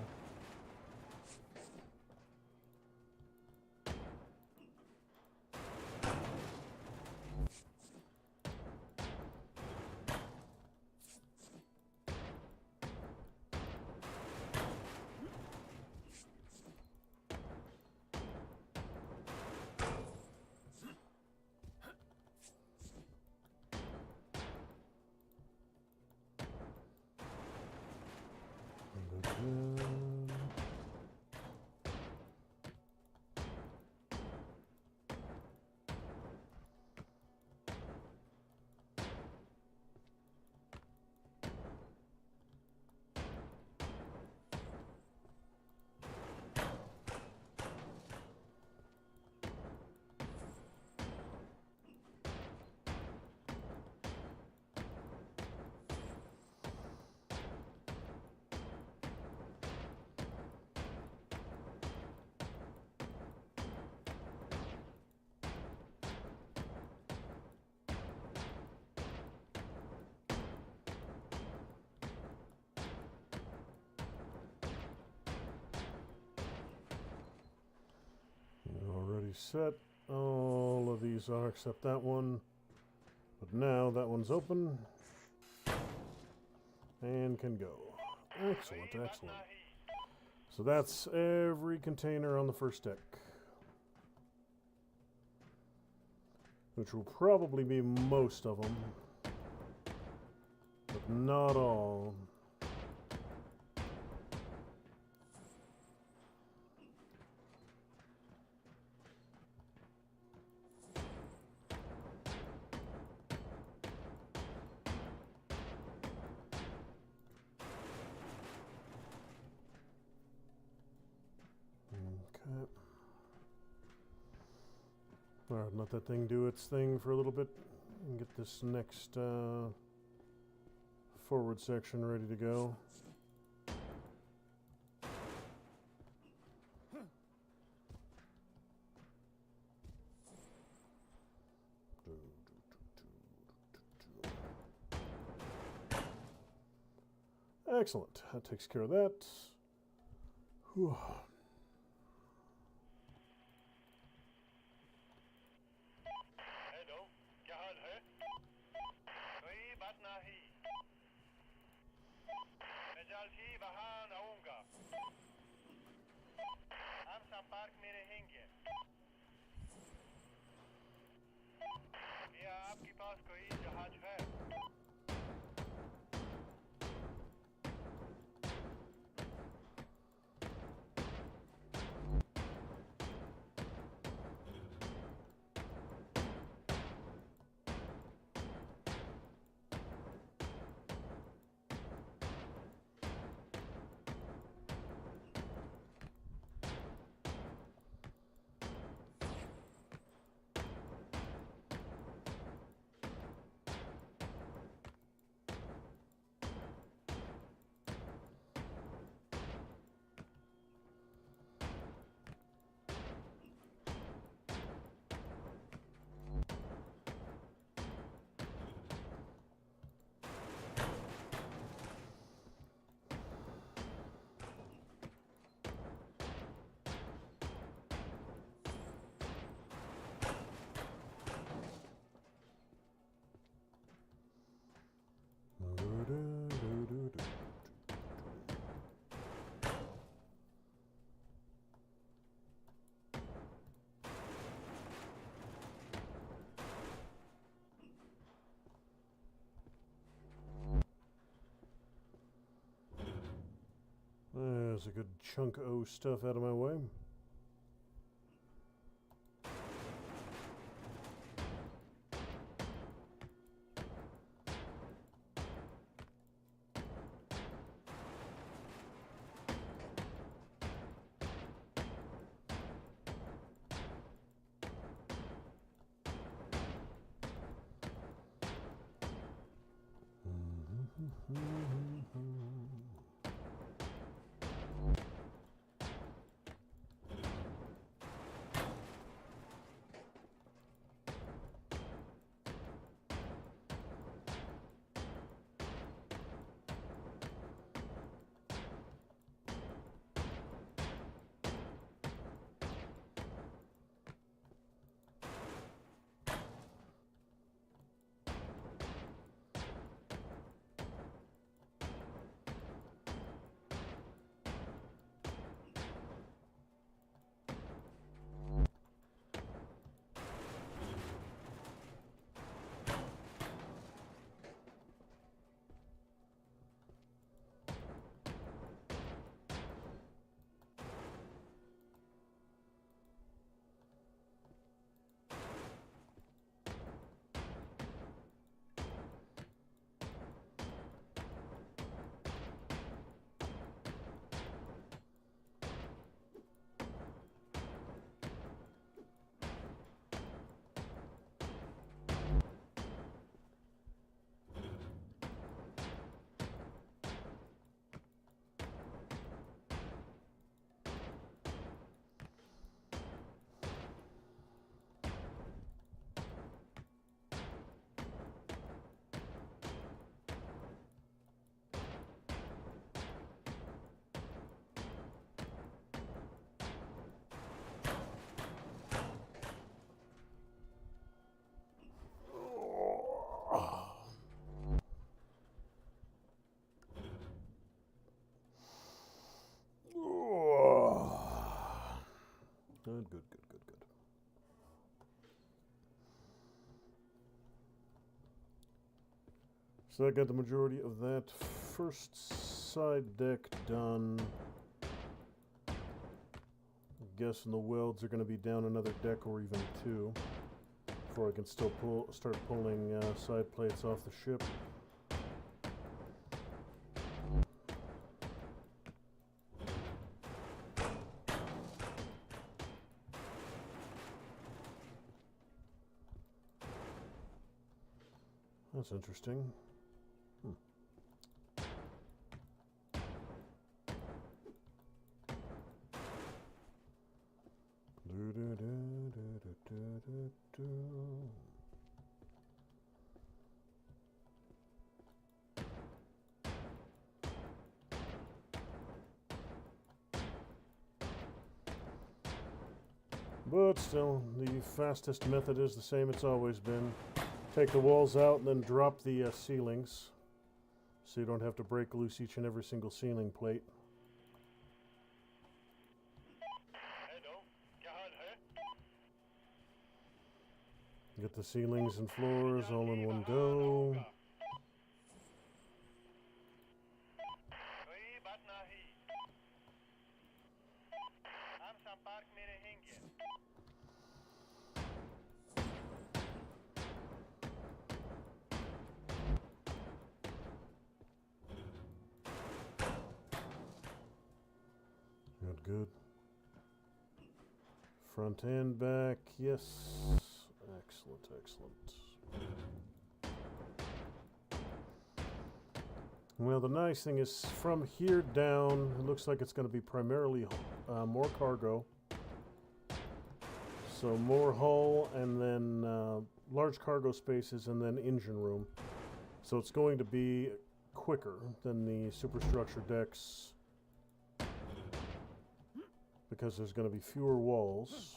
Already set. All of these are except that one. But now that one's open. And can go. Excellent, excellent. So that's every container on the first deck. Which will probably be most of them. But not all. Alright, let that thing do its thing for a little bit and get this next forward section ready to go. Excellent. That takes care of that. Whew. Hello, क्या हाल है? कोई बात नहीं. मैं जल्द ही वहां आऊंगा. हम संपर्क में रहेंगे. क्या आपके पास कोई जहाज है? There's a good chunk of stuff out of my way. Good. So I got the majority of that first side deck done. I'm guessing the welds are going to be down another deck or even two before I can start pulling side plates off the ship. That's interesting. But still, the fastest method is the same it's always been. Take the walls out and then drop the ceilings, so you don't have to break loose each and every single ceiling plate. Get the ceilings and floors all in one go. Good. Front and back, yes. Excellent. Well, the nice thing is from here down, it looks like it's going to be primarily more cargo. So more hull and then large cargo spaces and then engine room. So it's going to be quicker than the superstructure decks, because there's going to be fewer walls,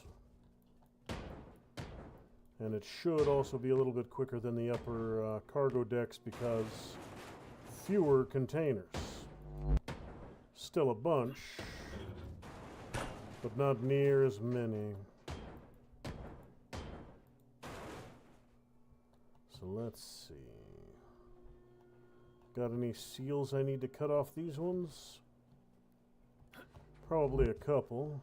and it should also be a little bit quicker than the upper cargo decks because fewer containers. Still a bunch, but not near as many. So let's see. Got any seals I need to cut off these ones? Probably a couple.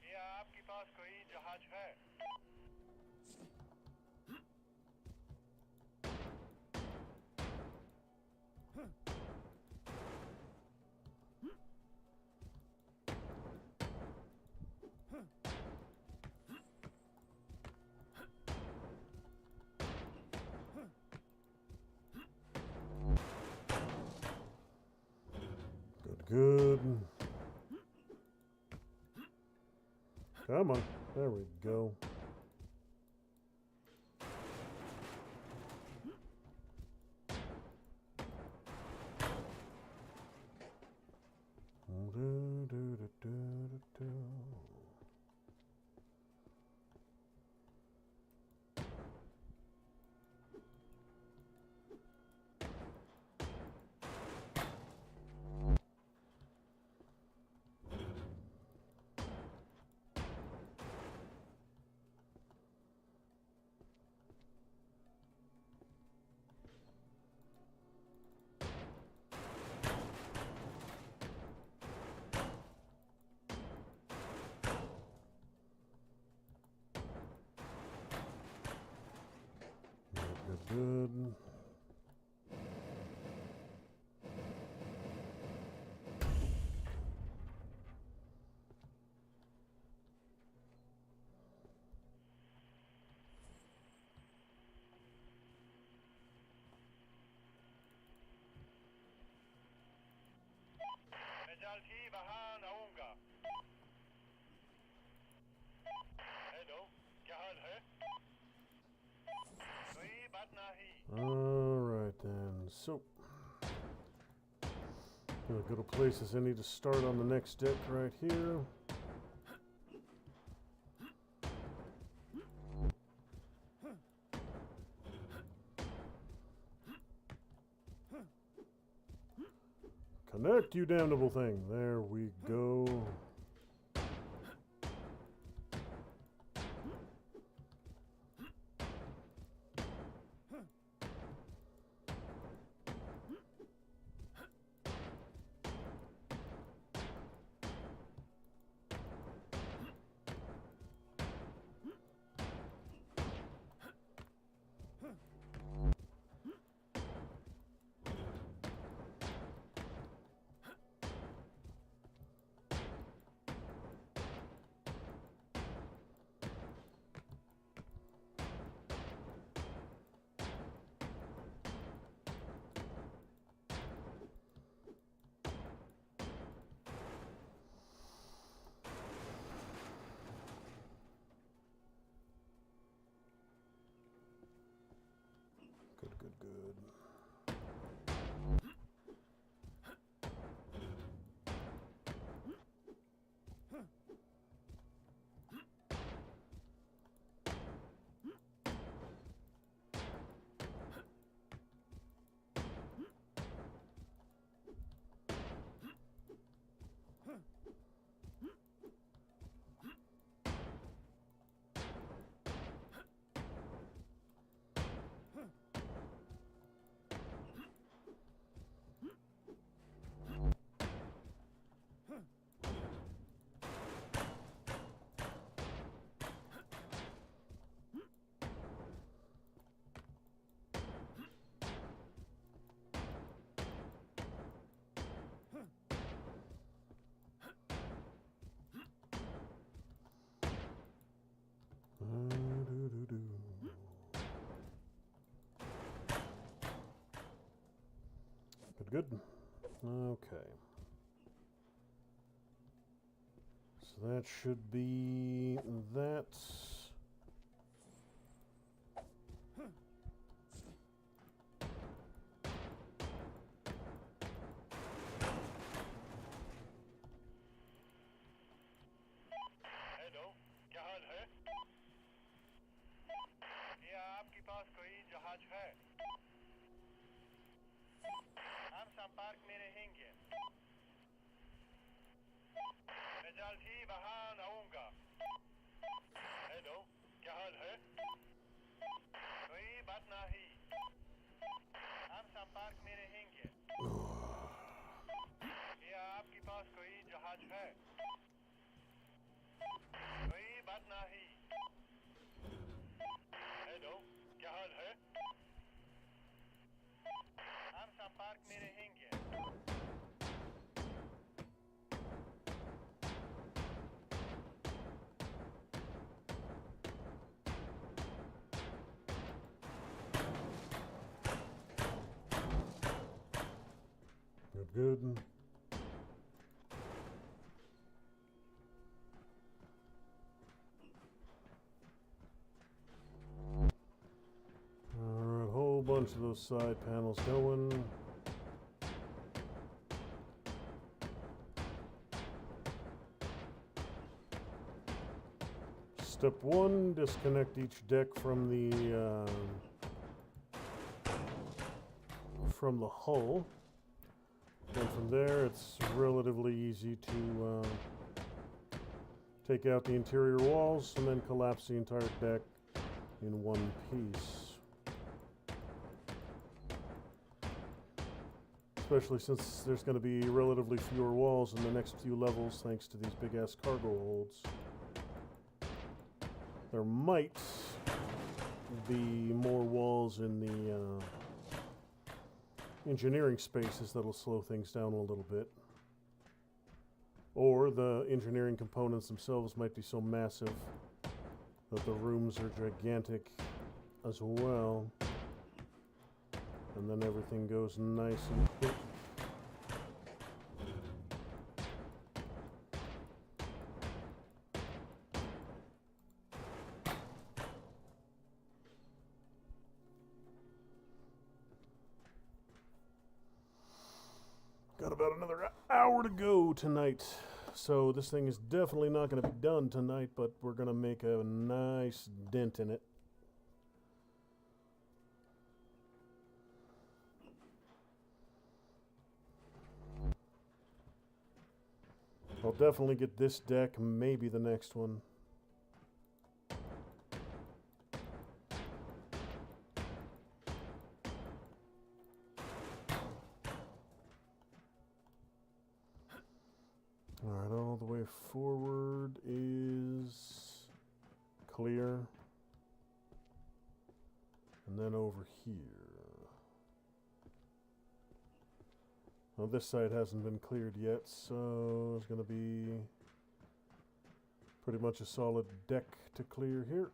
क्या आपके पास कोई जहाज है? Good. Come on. There we go. Good. मैं जल्दी वहां आऊंगा। Hello, क्या हाल है? कोई बात नहीं। Alright then. So, gonna go to places. I need to start on the next deck right here. Connect, you damnable thing. There we go. Good. Good. Okay. So that should be that. Good, good. Alright, whole bunch of those side panels going. Step 1, disconnect each deck from the hull. And from there, it's relatively easy to take out the interior walls and then collapse the entire deck in one piece. Especially since there's going to be relatively fewer walls in the next few levels thanks to these big-ass cargo holds. There might be more walls in the engineering spaces that'll slow things down a little bit. Or the engineering components themselves might be so massive that the rooms are gigantic as well. And then everything goes nice and quick. Got about another hour to go tonight. So this thing is definitely not going to be done tonight, but we're going to make a nice dent in it. I'll definitely get this deck, maybe the next one. Alright, all the way forward is clear. And then over here. Well, this side hasn't been cleared yet, so it's going to be pretty much a solid deck to clear here.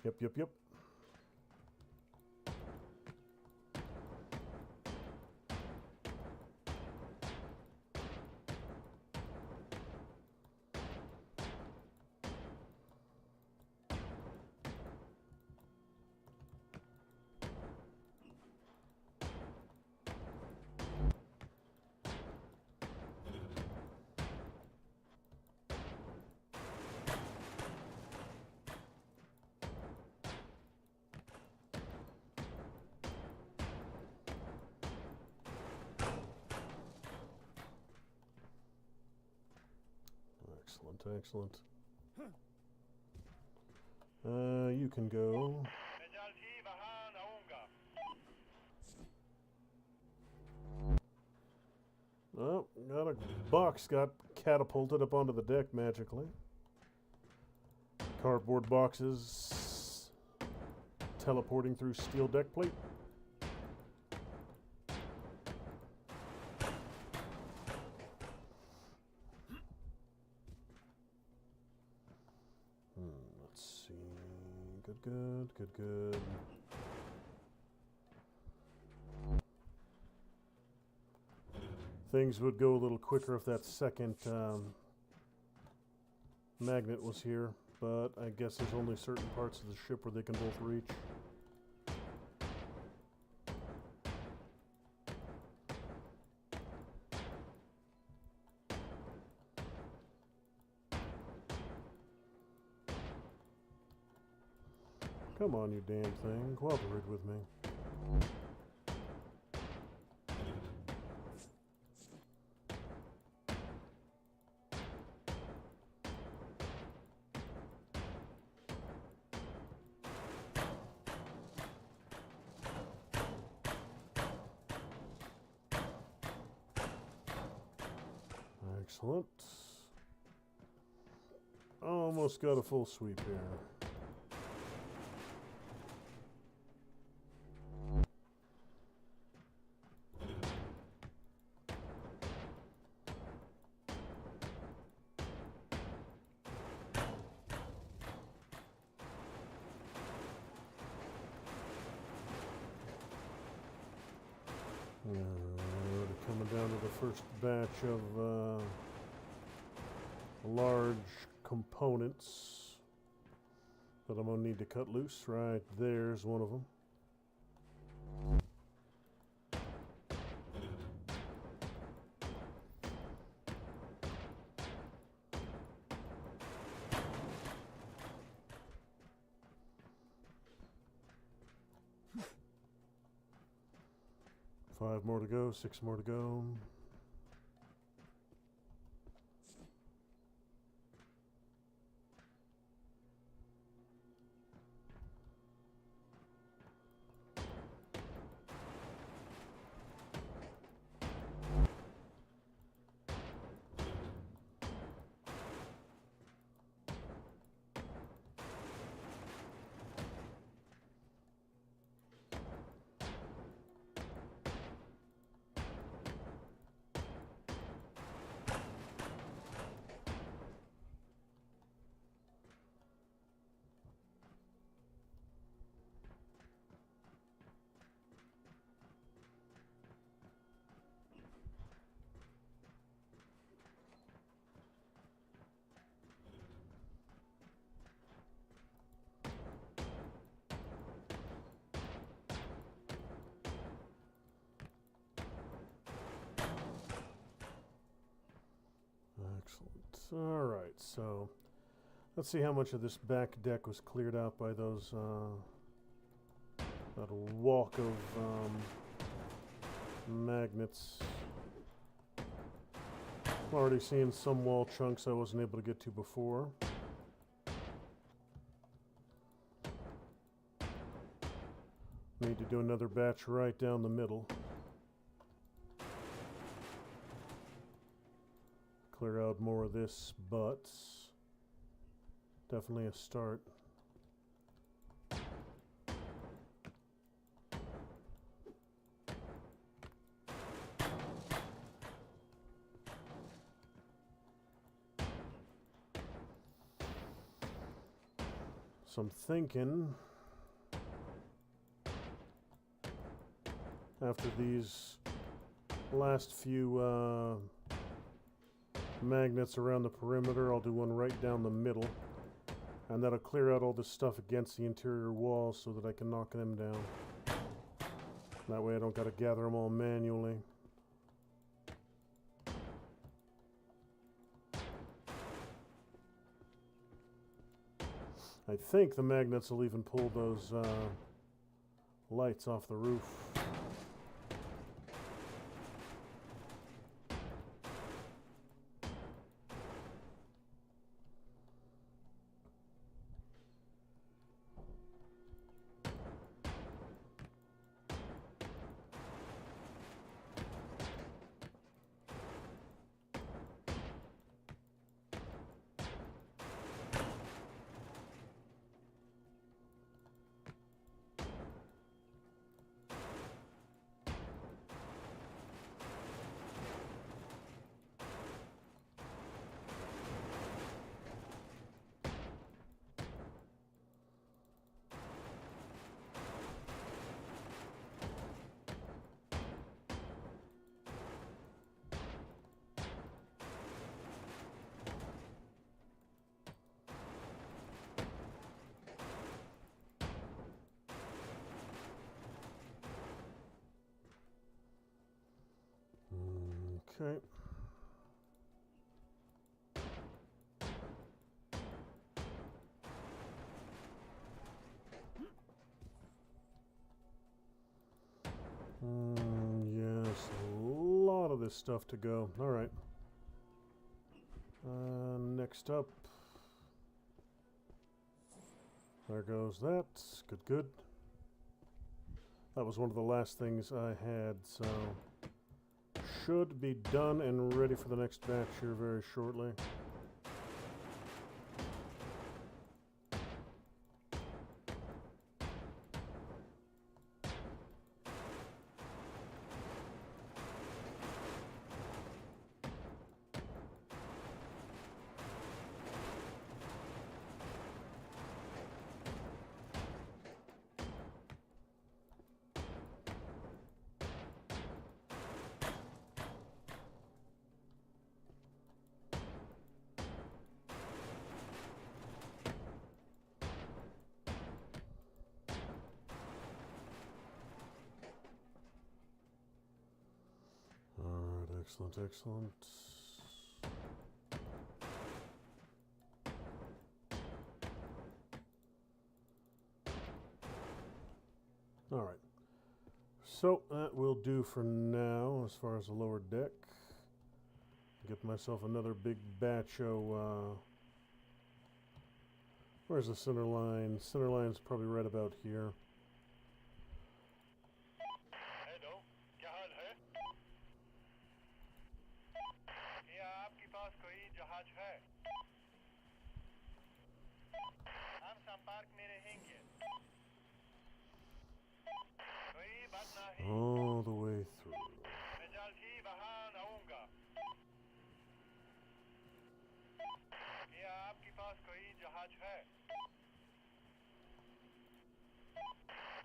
Yep. Excellent. You can go. Oh, got a box got catapulted up onto the deck magically. Cardboard boxes teleporting through steel deck plate. Let's see. Good. Things would go a little quicker if that second magnet was here, but I guess there's only certain parts of the ship where they can both reach. Come on, you damn thing. Cooperate with me. Excellent. Almost got a full sweep here. We're coming down to the first batch of large components that I'm going to need to cut loose. Right there's one of them. Five more to go, 6 more to go. Alright, so let's see how much of this back deck was cleared out by those, that walk of magnets. I'm already seeing some wall chunks I wasn't able to get to before. Need to do another batch right down the middle. Clear out more of this, but definitely a start. So I'm thinking after these last few magnets around the perimeter, I'll do one right down the middle, and that'll clear out all this stuff against the interior walls so that I can knock them down. That way I don't gotta gather them all manually. I think the magnets will even pull those lights off the roof. Okay. Yes, a lot of this stuff to go. All right. Next up. There goes that. Good, good. That was one of the last things I had, so should be done and ready for the next batch here very shortly. Excellent, excellent. All right. So that will do for now as far as the lower deck. Get myself another big batch of... where's the center line? Center line's probably right about here. Hello, क्या हाल है? क्या आपके पास कोई जहाज है? हम संपर्क में रहेंगे। कोई बात नहीं। All the way through. मैं जल्द ही वहां आऊंगा। क्या आपके पास कोई जहाज है?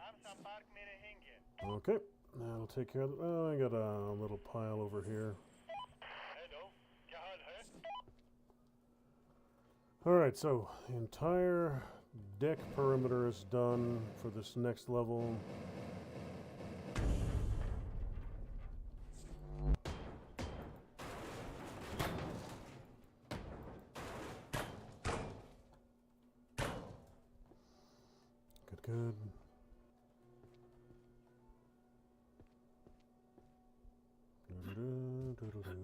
हम संपर्क में रहेंगे। Okay, that'll take care of it. Oh, I got a little pile over here. Hello, क्या हाल है? Alright, so the entire deck perimeter is done for this next level. Good, good. Doo-doo-doo-doo-doo.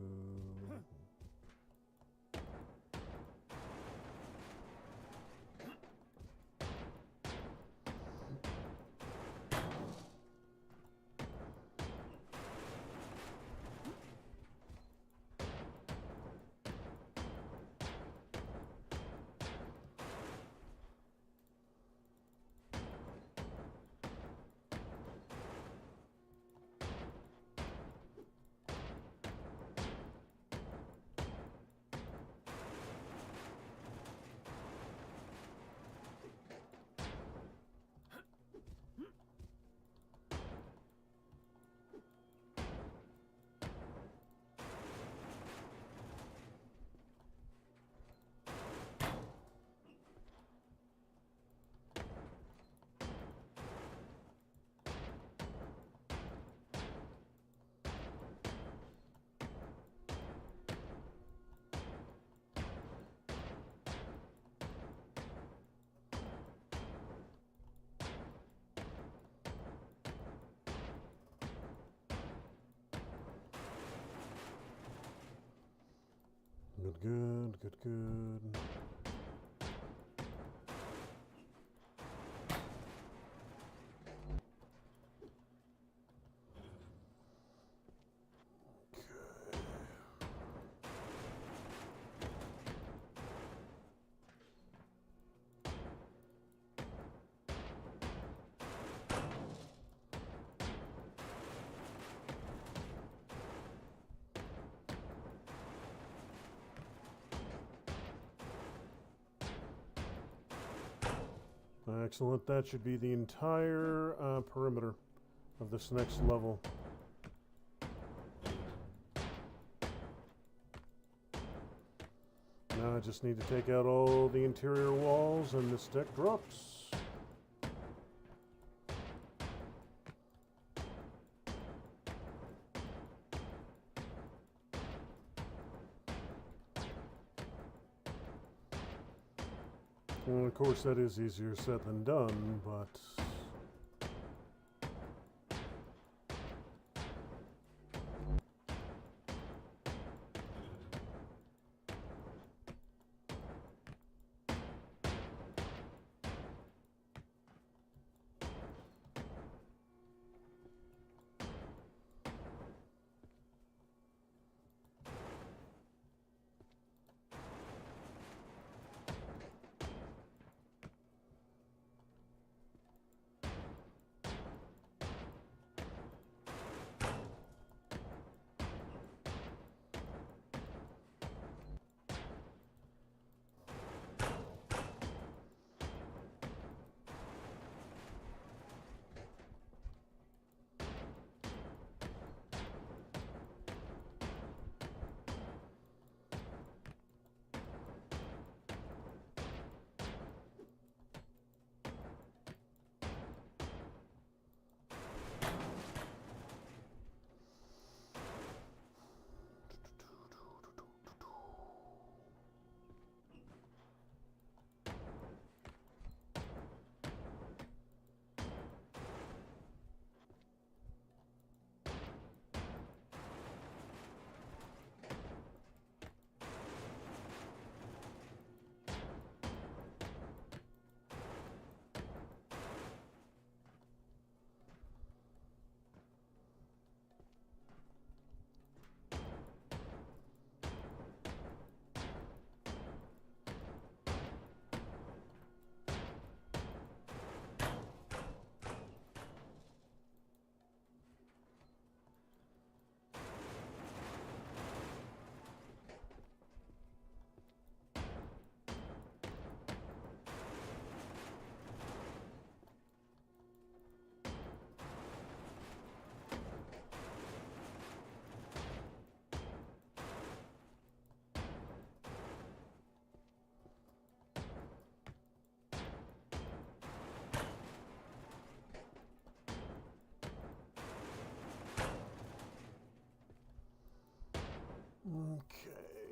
Good, good, good, good. Excellent. That should be the entire perimeter of this next level. Now I just need to take out all the interior walls and this deck drops. Well, of course, that is easier said than done, but...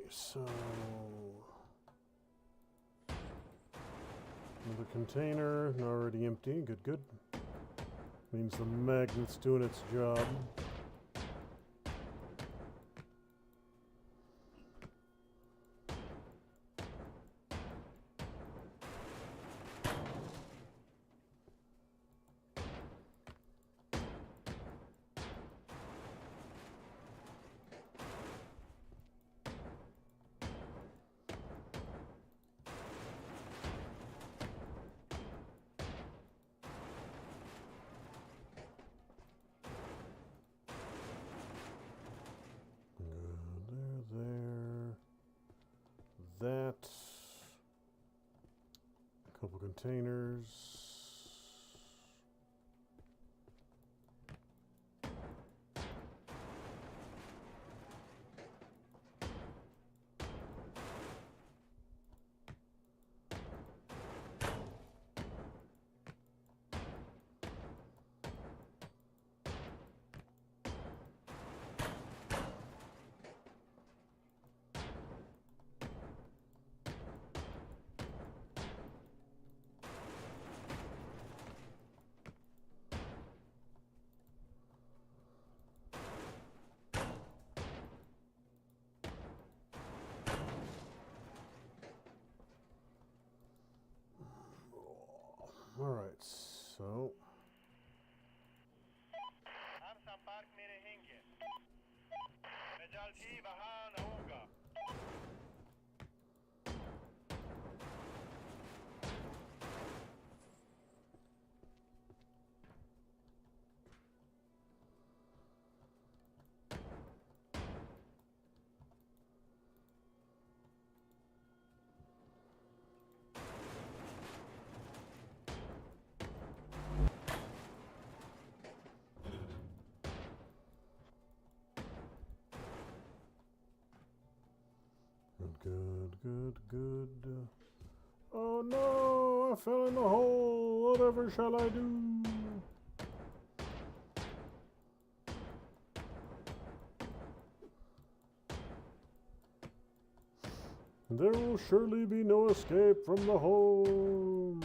so another container, already empty. Good, good. Means the magnet's doing its job. That, a couple containers. All right, so हम संपर्क में रहेंगे मैं जल्द ही वहां आऊंगा good. Oh no, I fell in the hole. Whatever shall I do? There will surely be no escape from the hole.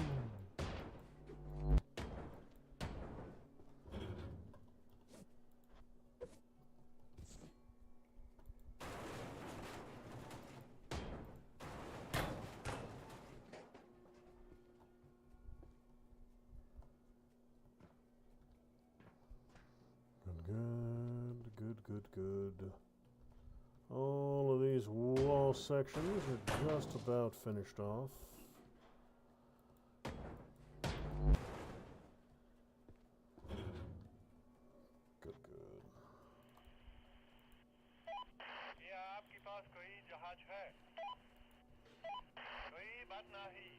Good. All of these wall sections are just about finished off. Good. क्या आपके पास कोई जहाज है कोई बात नहीं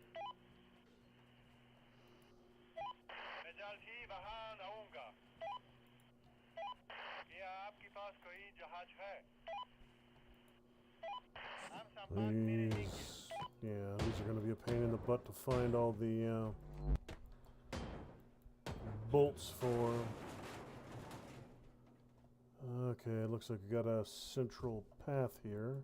मैं जल्द ही वहां आऊंगा क्या आपके पास कोई जहाज है हम संपर्क में रहेंगे These are going to be a pain in the butt to find all the bolts for. Okay, it looks like we got a central path here.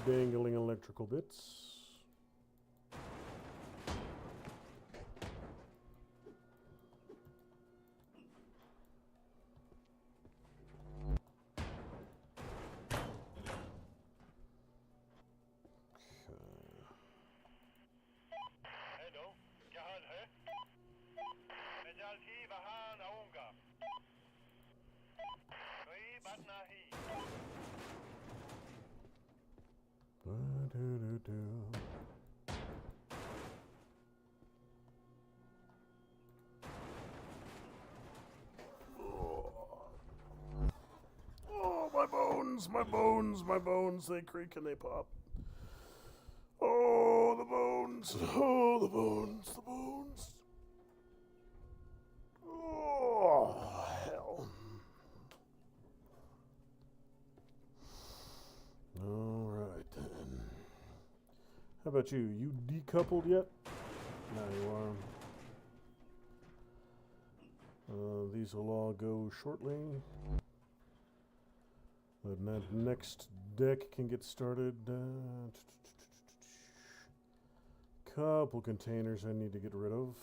dangling electrical bits. Hello, क्या हाल है? मैं जल्द ही वहां आऊंगा। कोई बात नहीं। Oh, my bones, my bones, my bones, they creak and they pop. Oh, the bones, oh, the bones, the bones. Oh, hell. All right, then. How about you? You decoupled yet? Now you are. These will all go shortly. Then that next deck can get started. Couple containers I need to get rid of.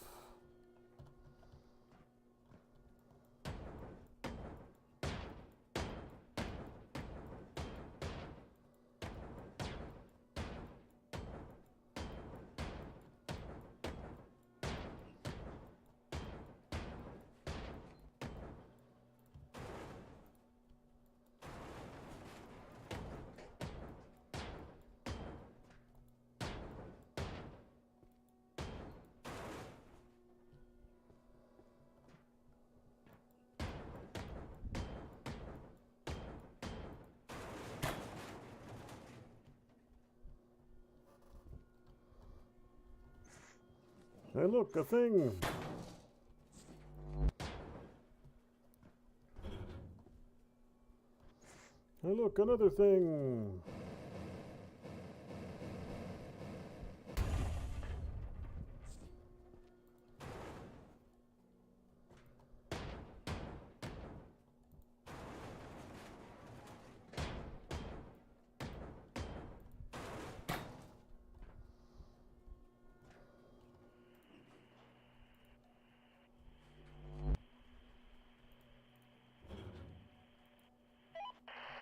Hey, look, a thing. Hey, look, another thing.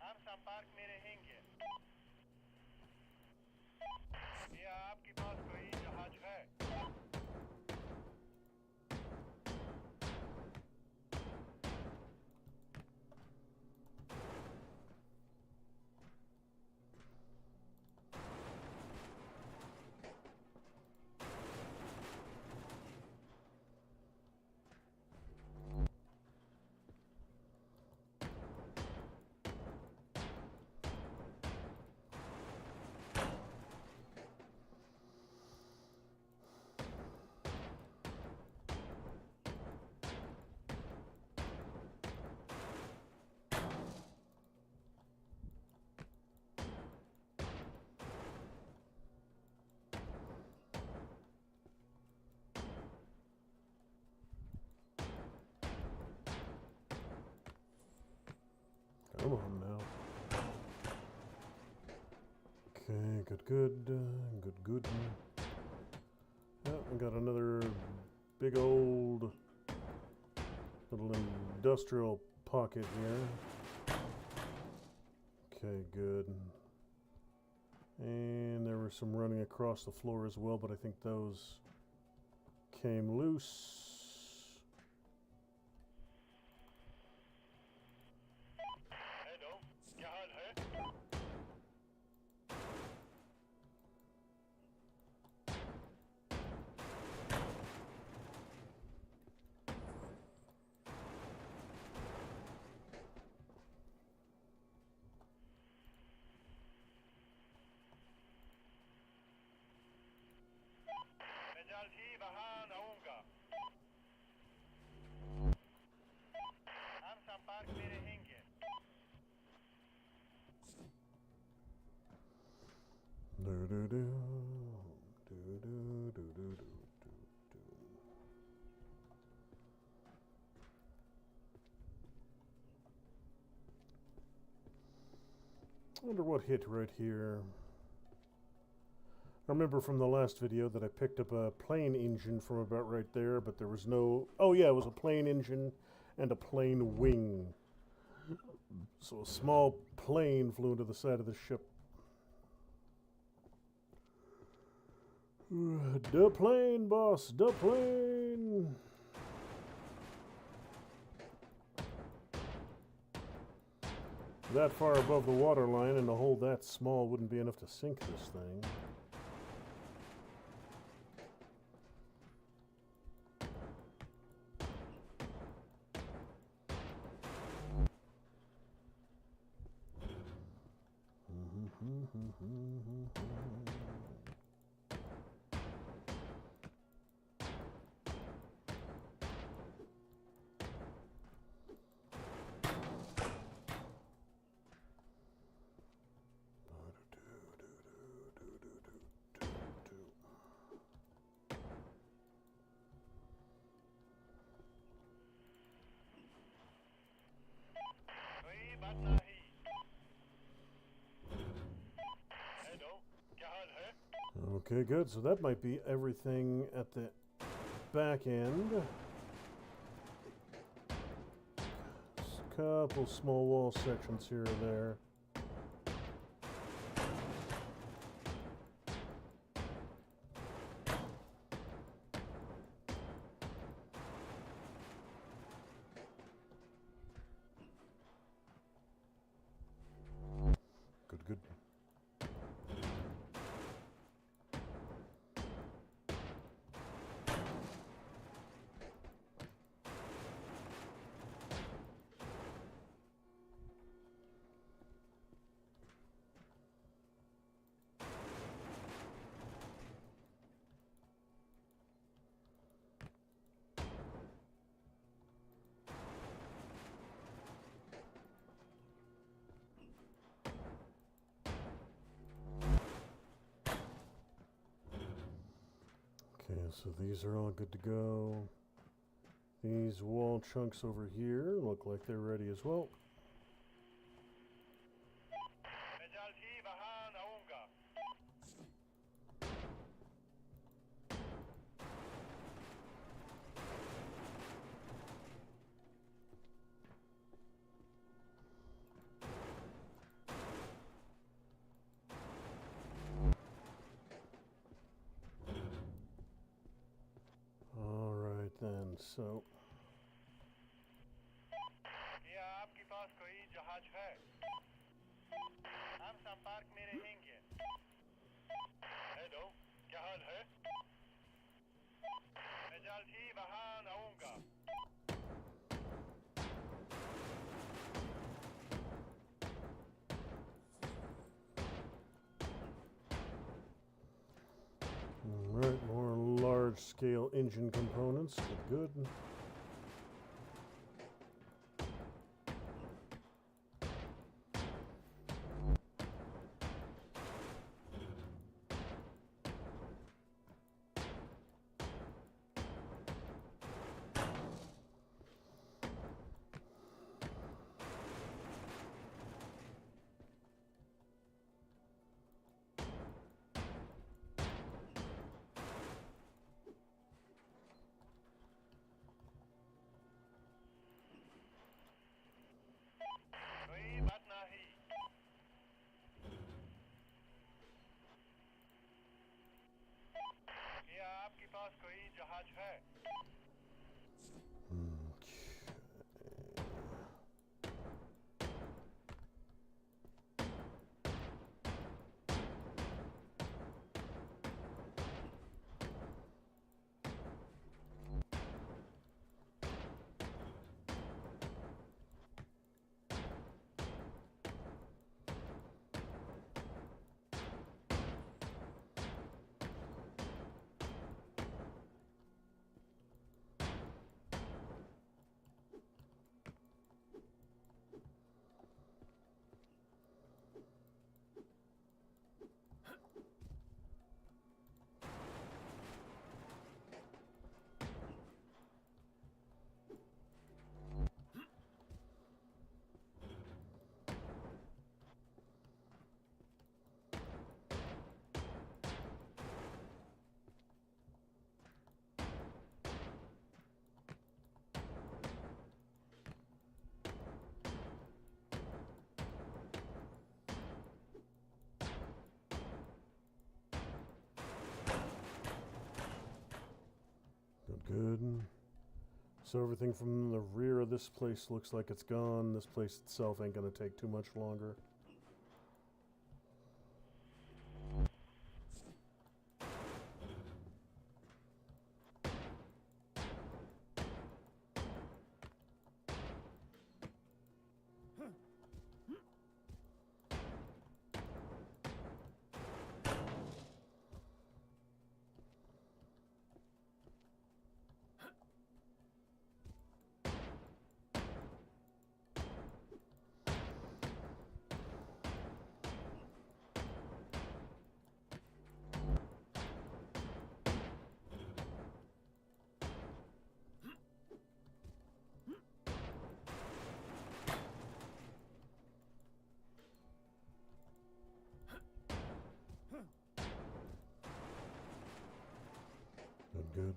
हम संपर्क में रहेंगे। क्या आपके पास कोई जहाज है? Come on now. Okay, good. Yep, we got another big old little industrial pocket here. Okay, good. And there were some running across the floor as well, but I think those came loose. Hello, क्या हाल है? मैं जल्द ही वहां आऊंगा। हम संपर्क में रहेंगे। I wonder what hit right here. I remember from the last video that I picked up a plane engine from about right there, but there was no... Oh yeah, it was a plane engine and a plane wing. So a small plane flew into the side of the ship. The plane, boss, the plane! That far above the waterline and a hole that small wouldn't be enough to sink this thing. कोई बात नहीं। Hello, क्या हाल है? Okay, good. So that might be everything at the back end. Just a couple small wall sections here or there. Good, good. Okay, so these are all good to go. These wall chunks over here look like they're ready as well. मैं जल्द ही वहाँ आऊँगा। All right then, so क्या आपके पास कोई जहाज है? हम संपर्क में रहेंगे। हेलो, क्या हाल है? मैं जल्द ही वहाँ आऊँगा। all right, more large-scale engine components. Good, good. कोई बात नहीं। क्या आपके पास कोई जहाज है? Good. So everything from the rear of this place looks like it's gone. This place itself ain't gonna take too much longer. Good.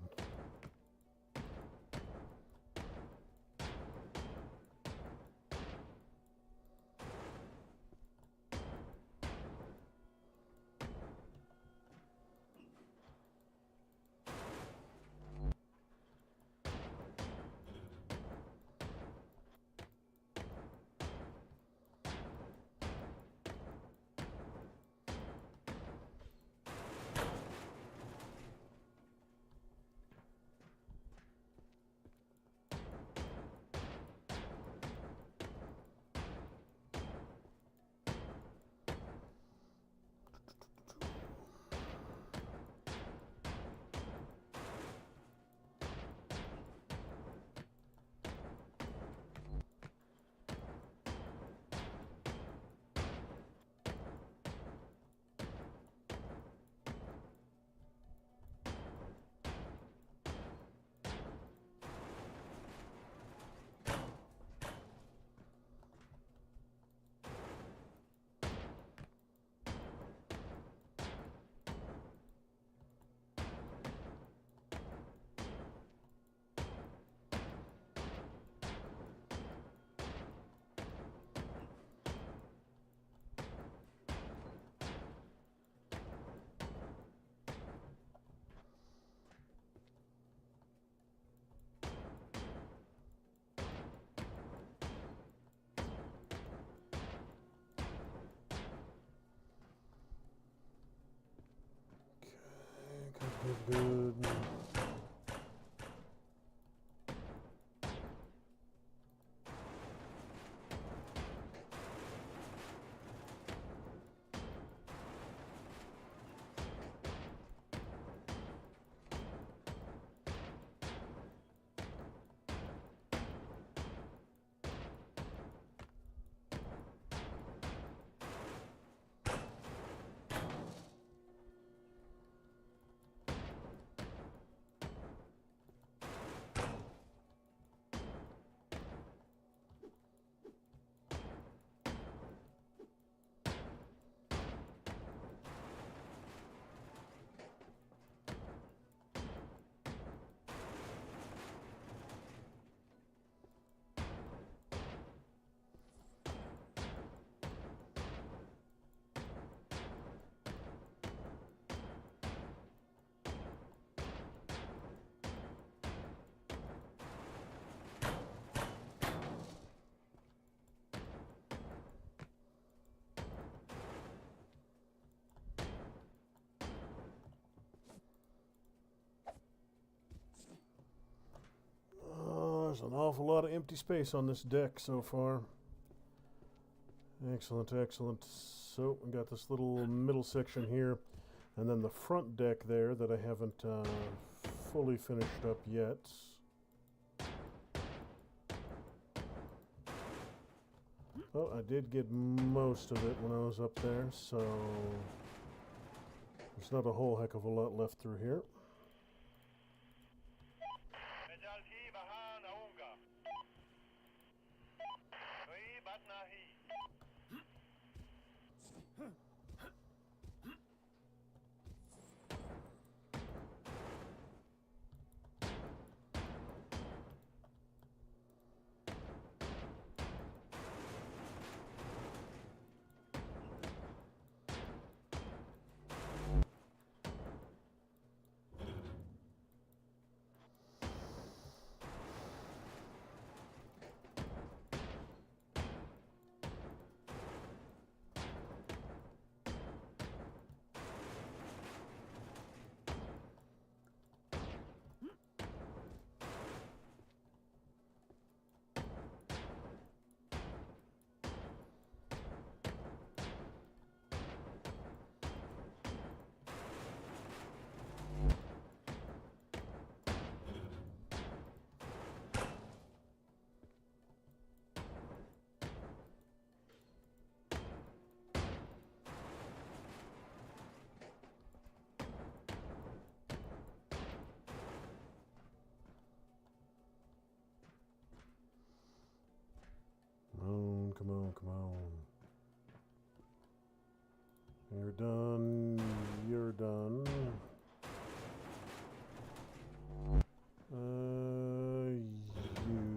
Good. There's an awful lot of empty space on this deck so far. Excellent, excellent. So we got this little middle section here, and then the front deck there that I haven't fully finished up yet. Oh, I did get most of it when I was up there, so there's not a whole heck of a lot left through here. done. You're done.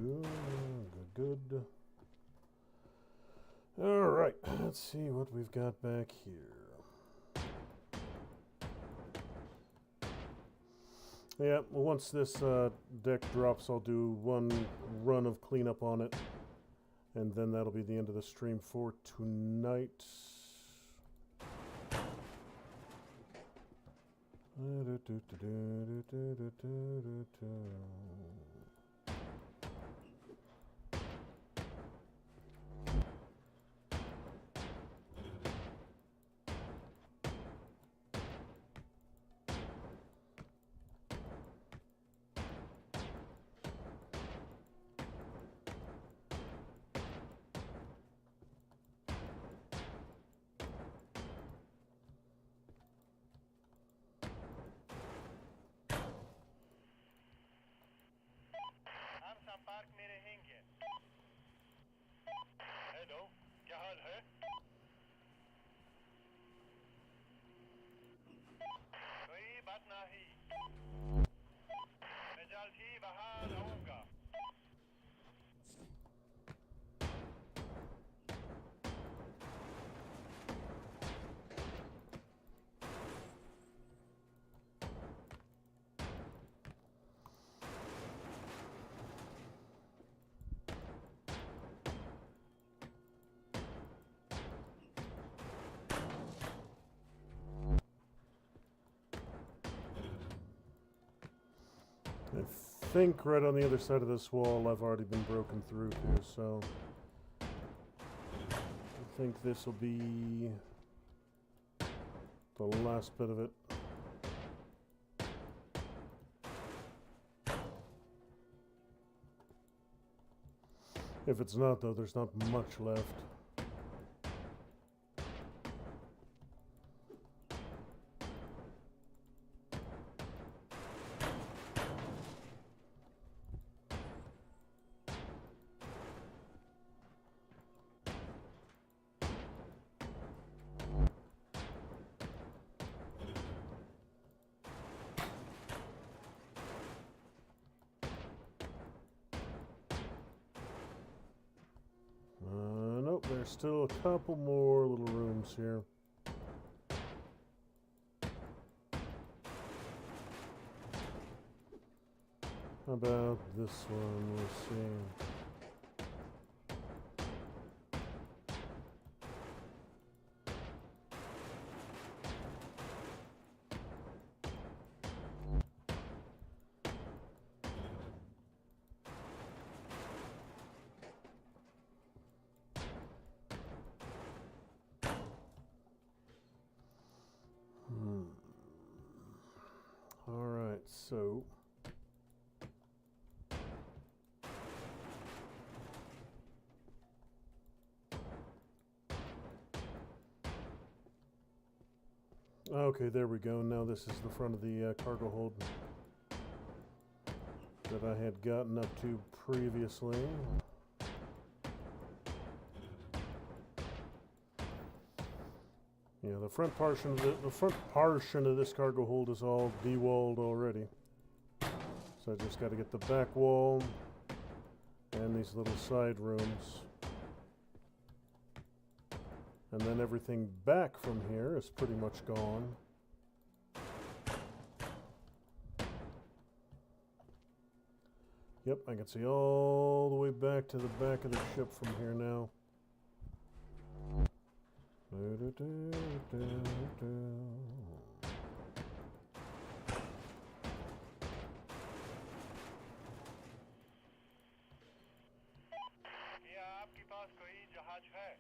You. Good. Alright, let's see what we've got back here. Yeah, once this deck drops, I'll do one run of cleanup on it. And then that'll be the end of the stream for tonight. हम संपर्क में रहेंगे। Hello, क्या हाल है? कोई बात नहीं। मैं जल्द ही वहां आऊंगा। I think right on the other side of this wall I've already been broken through to, so I think this will be the last bit of it. If it's not, though, there's not much left. Nope, there's still a couple more little rooms here. How about this one? We'll see. Alright, so okay, there we go. Now this is the front of the cargo hold that I had gotten up to previously. Yeah, the front portion of this cargo hold is all de-walled already. So I just got to get the back wall and these little side rooms. And then everything back from here is pretty much gone. Yep, I can see all the way back to the back of the ship from here now. क्या आपके पास कोई जहाज है?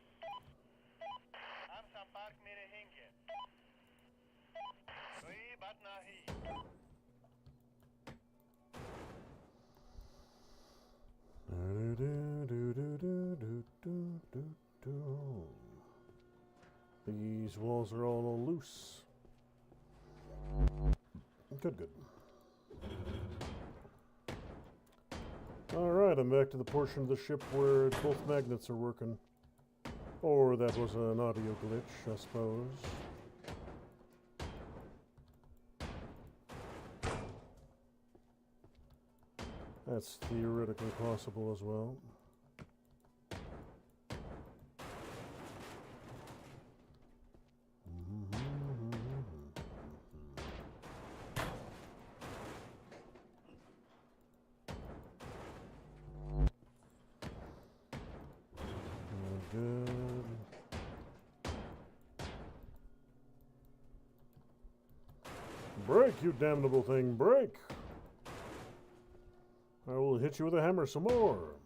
हम संपर्क में रहेंगे। कोई बात नहीं। These walls are all loose. Good, good. Alright, I'm back to the portion of the ship where both magnets are working. Or that was an audio glitch, I suppose. That's theoretically possible as well. Good. Break, you damnable thing, break! I will hit you with a hammer some more.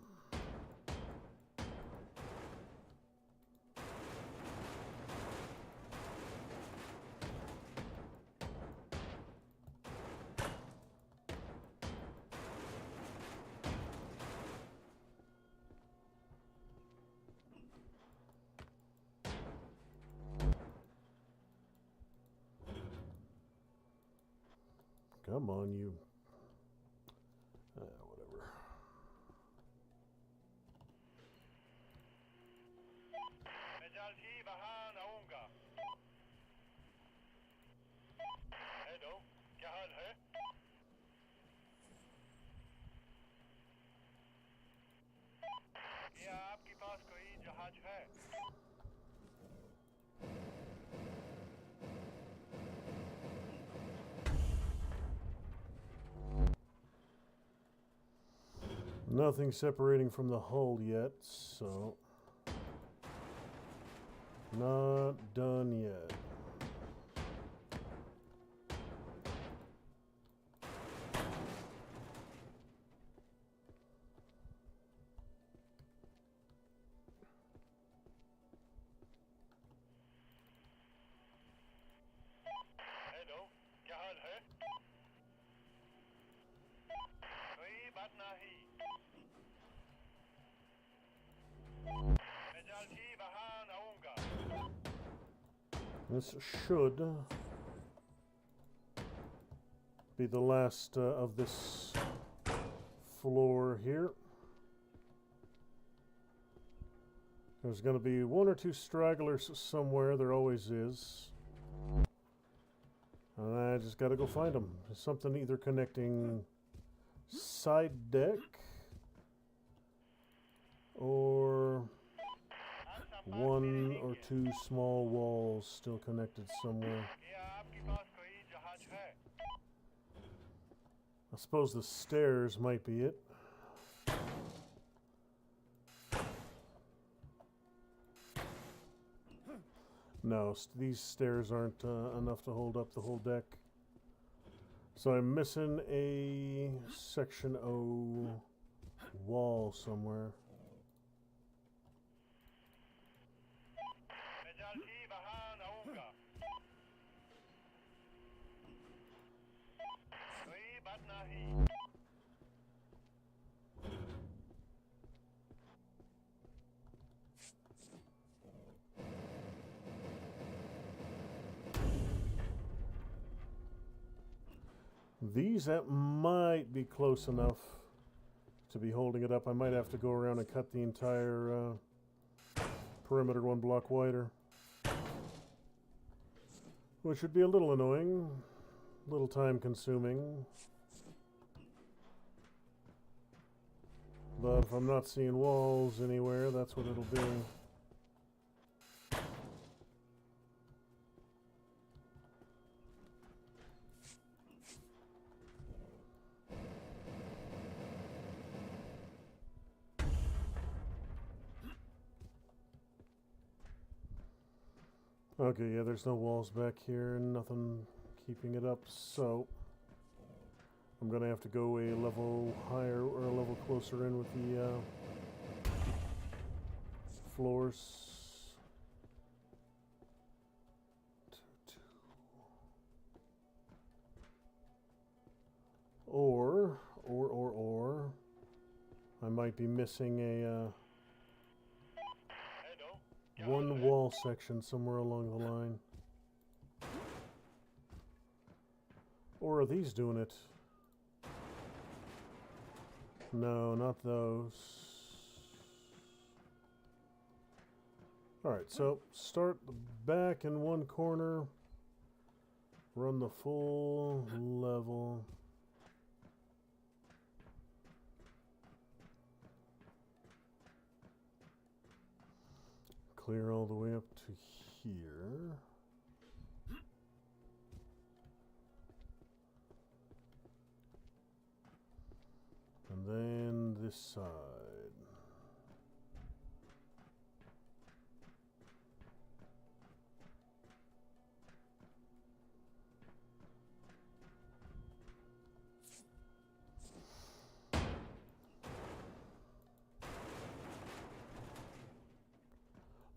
Come on, you. Whatever. Mejalti वहाँ आऊँगा. Hello, क्या हाल है? क्या आपके पास कोई जहाज है? Nothing separating from the hull yet, so not done yet. Hello, क्या हाल है? कोई बात नहीं. मेजाल्टी वहाँ आऊँगा. This should be the last of this floor here. There's going to be one or two stragglers somewhere. There always is. And I just got to go find them. There's something either connecting side deck or one or two small walls still connected somewhere. क्या आपके पास कोई जहाज है? I suppose the stairs might be it. No, these stairs aren't enough to hold up the whole deck. So I'm missing a section O wall somewhere. मेजाल्टी वहाँ आऊँगा. कोई बात नहीं. These that might be close enough to be holding it up. I might have to go around and cut the entire perimeter one block wider, which would be a little annoying, a little time consuming. But if I'm not seeing walls anywhere, that's what it'll be. Okay, yeah, there's no walls back here and nothing keeping it up, so I'm gonna have to go a level higher or a level closer in with the floors. Or I might be missing a one wall section somewhere along the line. Or are these doing it? No, not those. Alright, so start the back in one corner. Run the full level. clear all the way up to here. And then this side.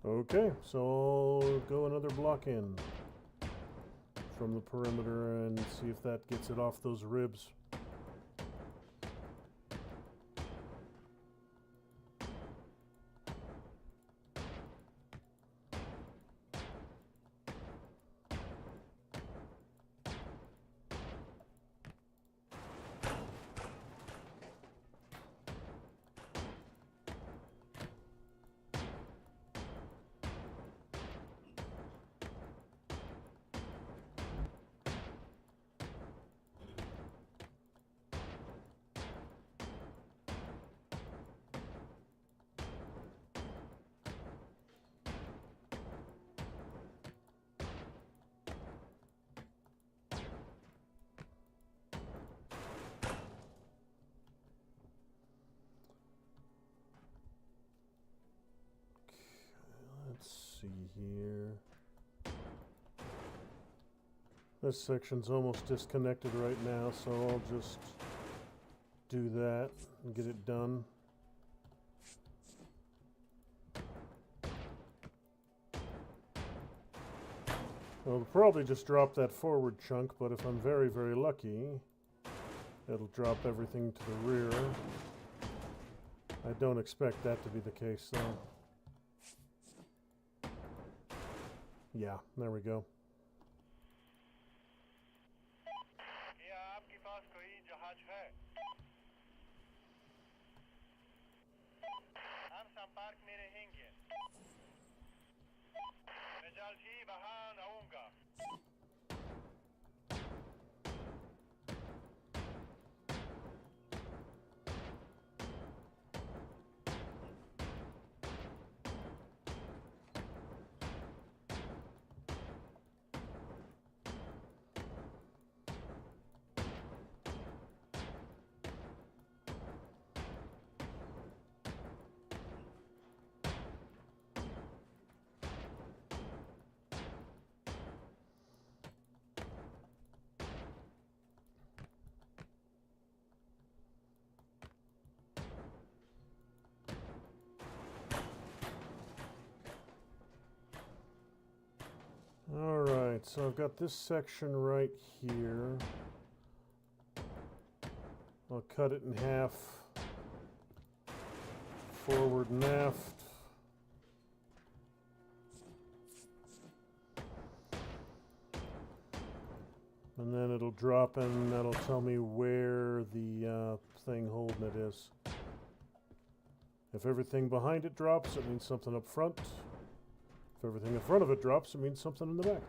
Okay, so I'll go another block in from the perimeter and see if that gets it off those ribs. See here. This section's almost disconnected right now, so I'll just do that and get it done. I'll probably just drop that forward chunk, but if I'm very, very lucky, it'll drop everything to the rear. I don't expect that to be the case, though. Yeah, there we go. क्या आपके पास कोई जहाज है? हम संपर्क में रहेंगे। मैं जल्द ही वहां आऊंगा। Alright, so I've got this section right here. I'll cut it in half, forward and aft. And then it'll drop in, and that'll tell me where the thing holding it is. If everything behind it drops, it means something up front. If everything in front of it drops, it means something in the back.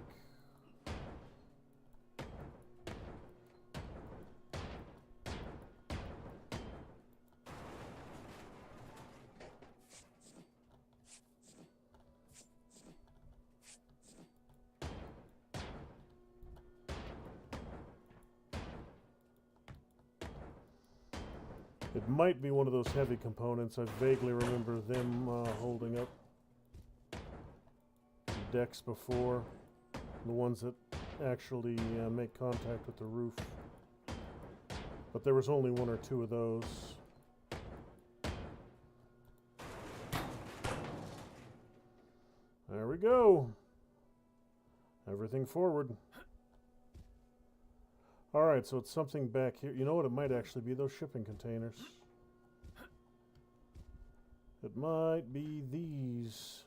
It might be one of those heavy components. I vaguely remember them holding up decks before, the ones that actually make contact with the roof. But there was only one or two of those. There we go. Everything forward. Alright, so it's something back here. You know what? It might actually be those shipping containers. It might be these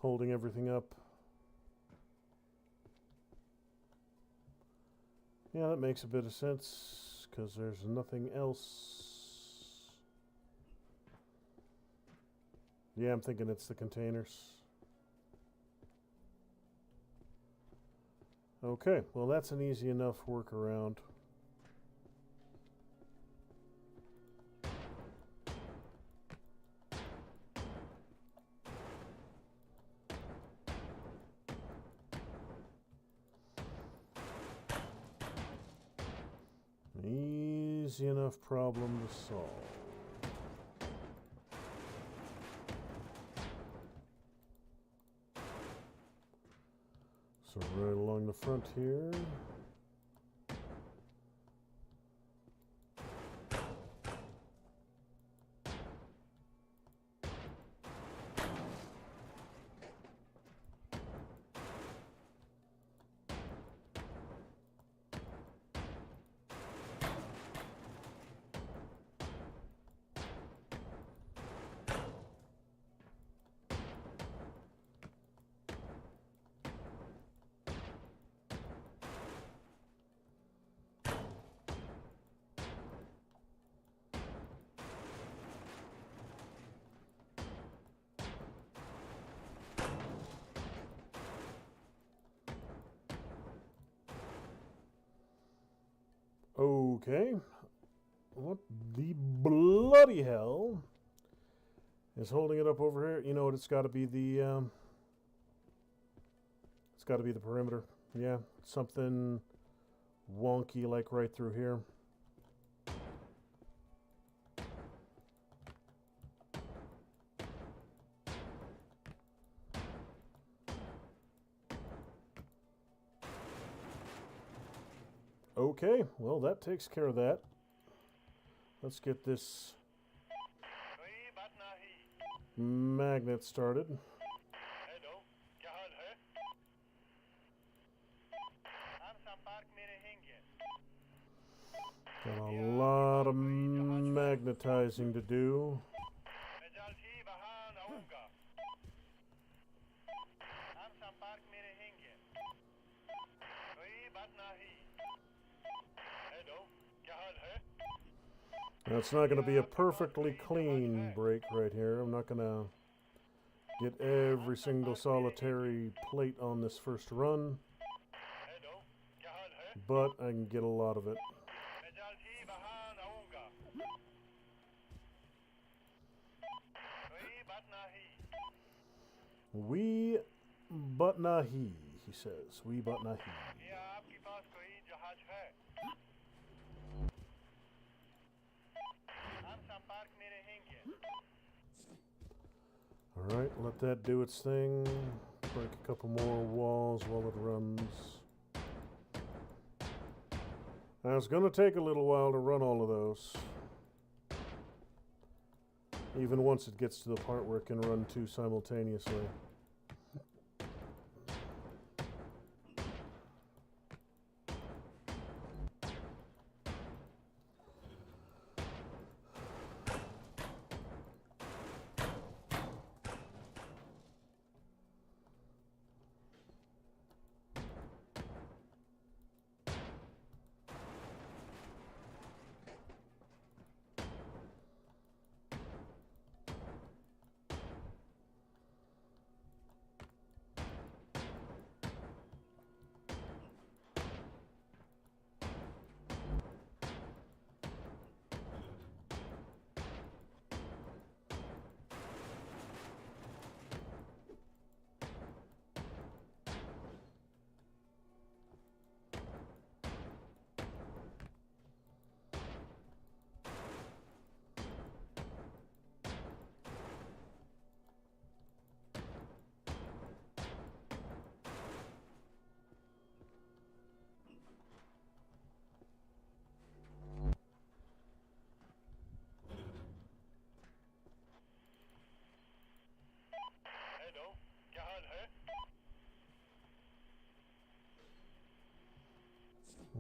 holding everything up. Yeah, that makes a bit of sense, because there's nothing else. Yeah, I'm thinking it's the containers. Okay, well that's an easy enough workaround. Easy enough problem to solve. So right along the front here. Okay. What the bloody hell is holding it up over here? You know what? It's got to be the perimeter. Yeah, something wonky like right through here. Okay, well that takes care of that. Let's get this magnet started. Got a lot of magnetizing to do. That's not going to be a perfectly clean break right here. I'm not going to get every single solitary plate on this first run, but I can get a lot of it. We but nahi, he says. We but nahi. Alright, let that do its thing. Break a couple more walls while it runs. Now it's going to take a little while to run all of those. Even once it gets to the part where it can run two simultaneously.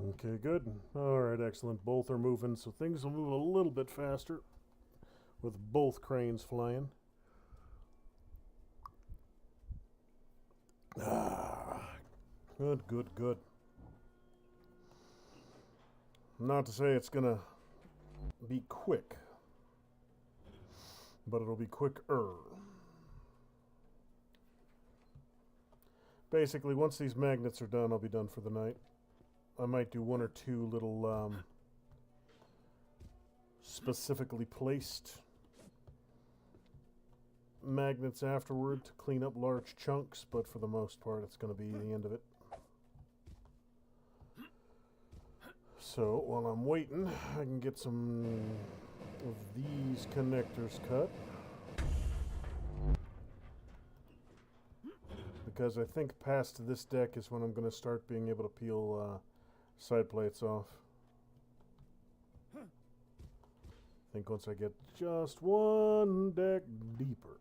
Okay, good. Alright, excellent. Both are moving, so things will move a little bit faster with both cranes flying. Ah, good, good, good. Not to say it's gonna be quick, but it'll be quicker. Basically, once these magnets are done, I'll be done for the night. I might do one or two little specifically placed magnets afterward to clean up large chunks, but for the most part it's going to be the end of it. So while I'm waiting, I can get some of these connectors cut. Because I think past this deck is when I'm going to start being able to peel side plates off. I think once I get just one deck deeper.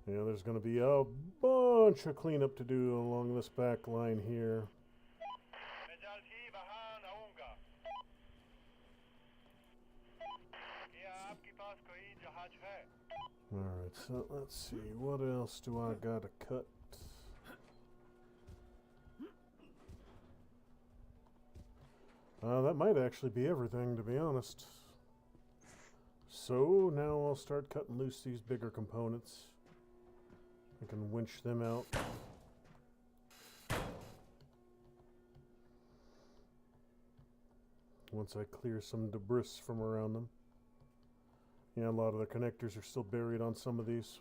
Yeah, there's going to be a bunch of cleanup to do along this back line here. Alright, so let's see, what else do I gotta cut? That might actually be everything, to be honest. So now I'll start cutting loose these bigger components. I can winch them out. Once I clear some debris from around them. Yeah, a lot of the connectors are still buried on some of these.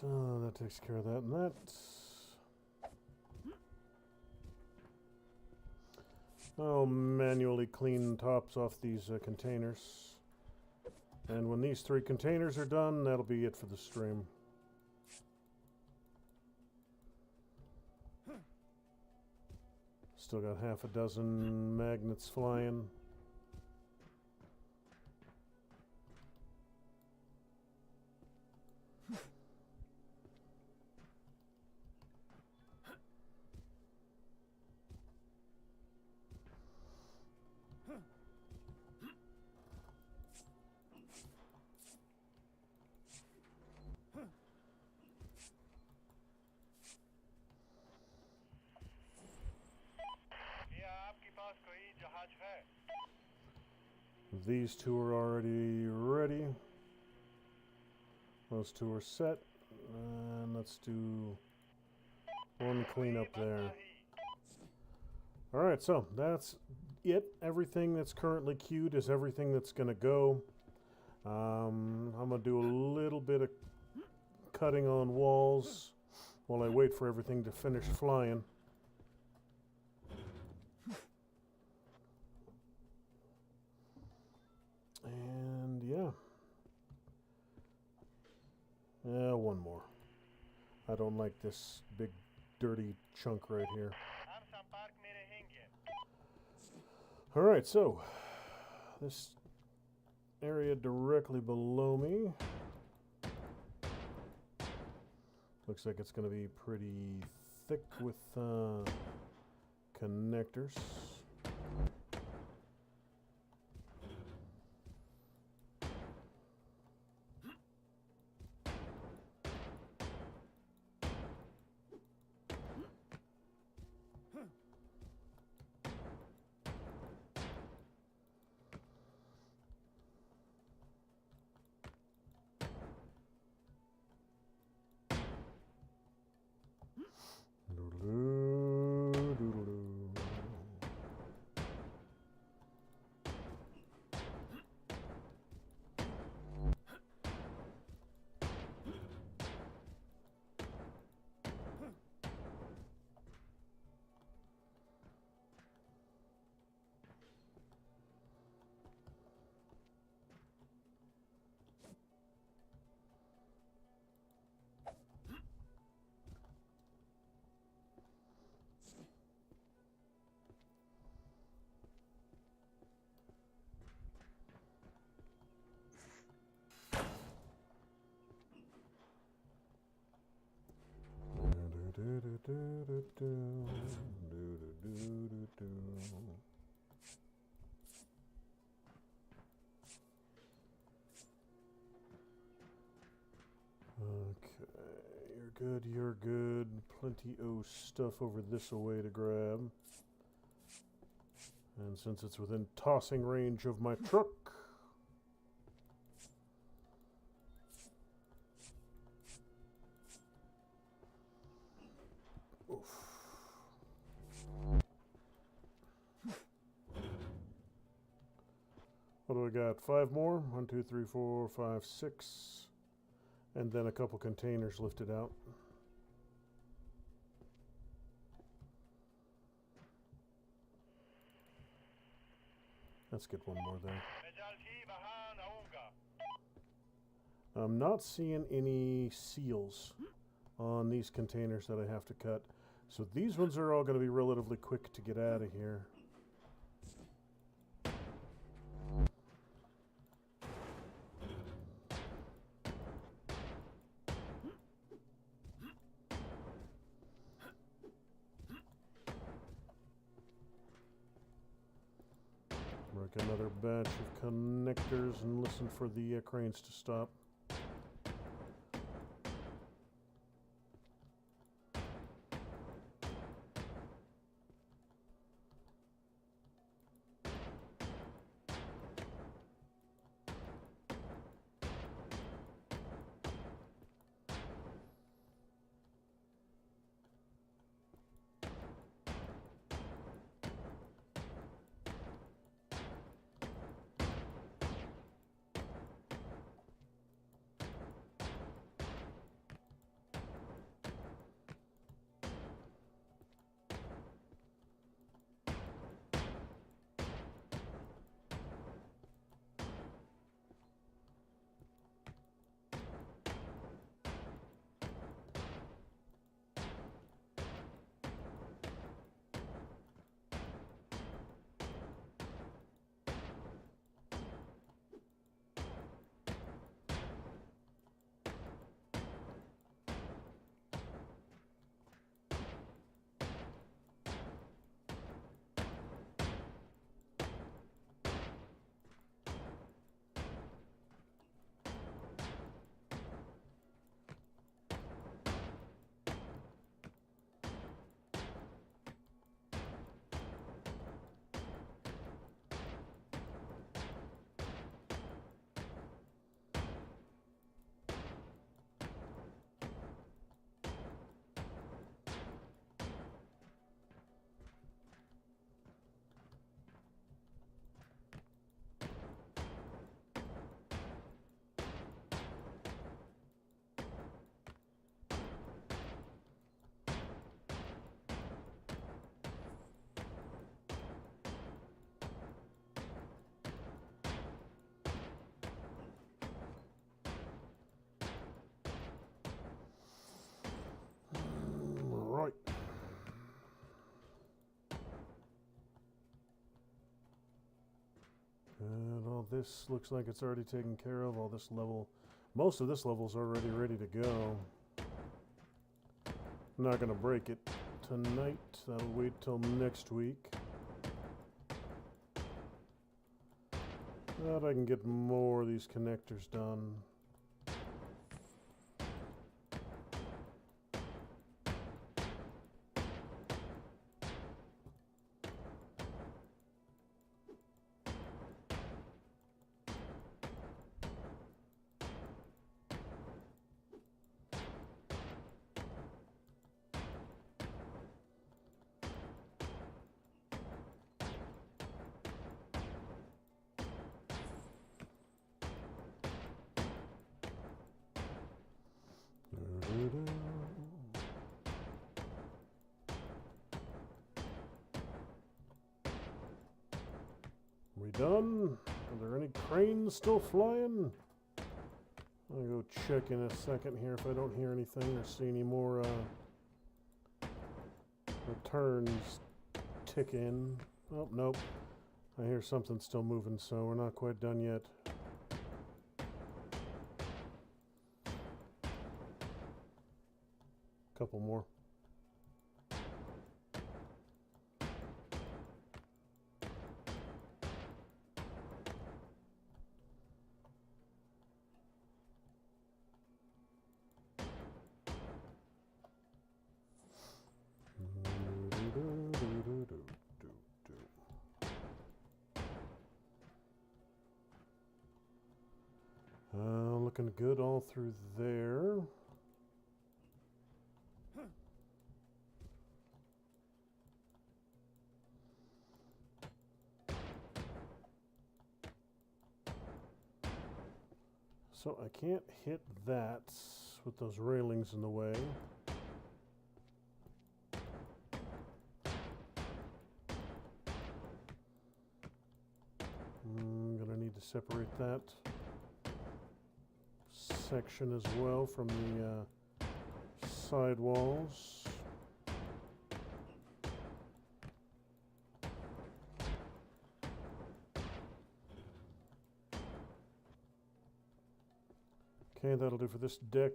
So that takes care of that and that. I'll manually clean tops off these containers. And when these 3 containers are done, that'll be it for the stream. Still got half a dozen magnets flying. These 2 are already ready. Those 2 are set. And let's do one cleanup there. Alright, so that's it. Everything that's currently queued is everything that's going to go. I'm going to do a little bit of cutting on walls while I wait for everything to finish flying. And yeah. Yeah, one more. I don't like this big dirty chunk right here. Alright, so this area directly below me looks like it's going to be pretty thick with connectors. Okay, you're good, you're good. Plenty of stuff over this way to grab. And since it's within tossing range of my truck, oof. What do I got? 5 more? 1, 2, 3, 4, 5, 6. And then a couple containers lifted out. Let's get one more there. I'm not seeing any seals on these containers that I have to cut. So these ones are all going to be relatively quick to get out of here. Work another batch of connectors and listen for the cranes to stop. And all this looks like it's already taken care of. All this level, most of this level's already ready to go. I'm not gonna break it tonight. That'll wait till next week. But I can get more of these connectors done. We done? Are there any cranes still flying? I'll go check in a second here if I don't hear anything or see any more returns tick in. Oh, nope. I hear something still moving, so we're not quite done yet. Couple more. Looking good all through there. So I can't hit that with those railings in the way. I'm gonna need to separate that section as well from the side walls. Okay, that'll do for this deck.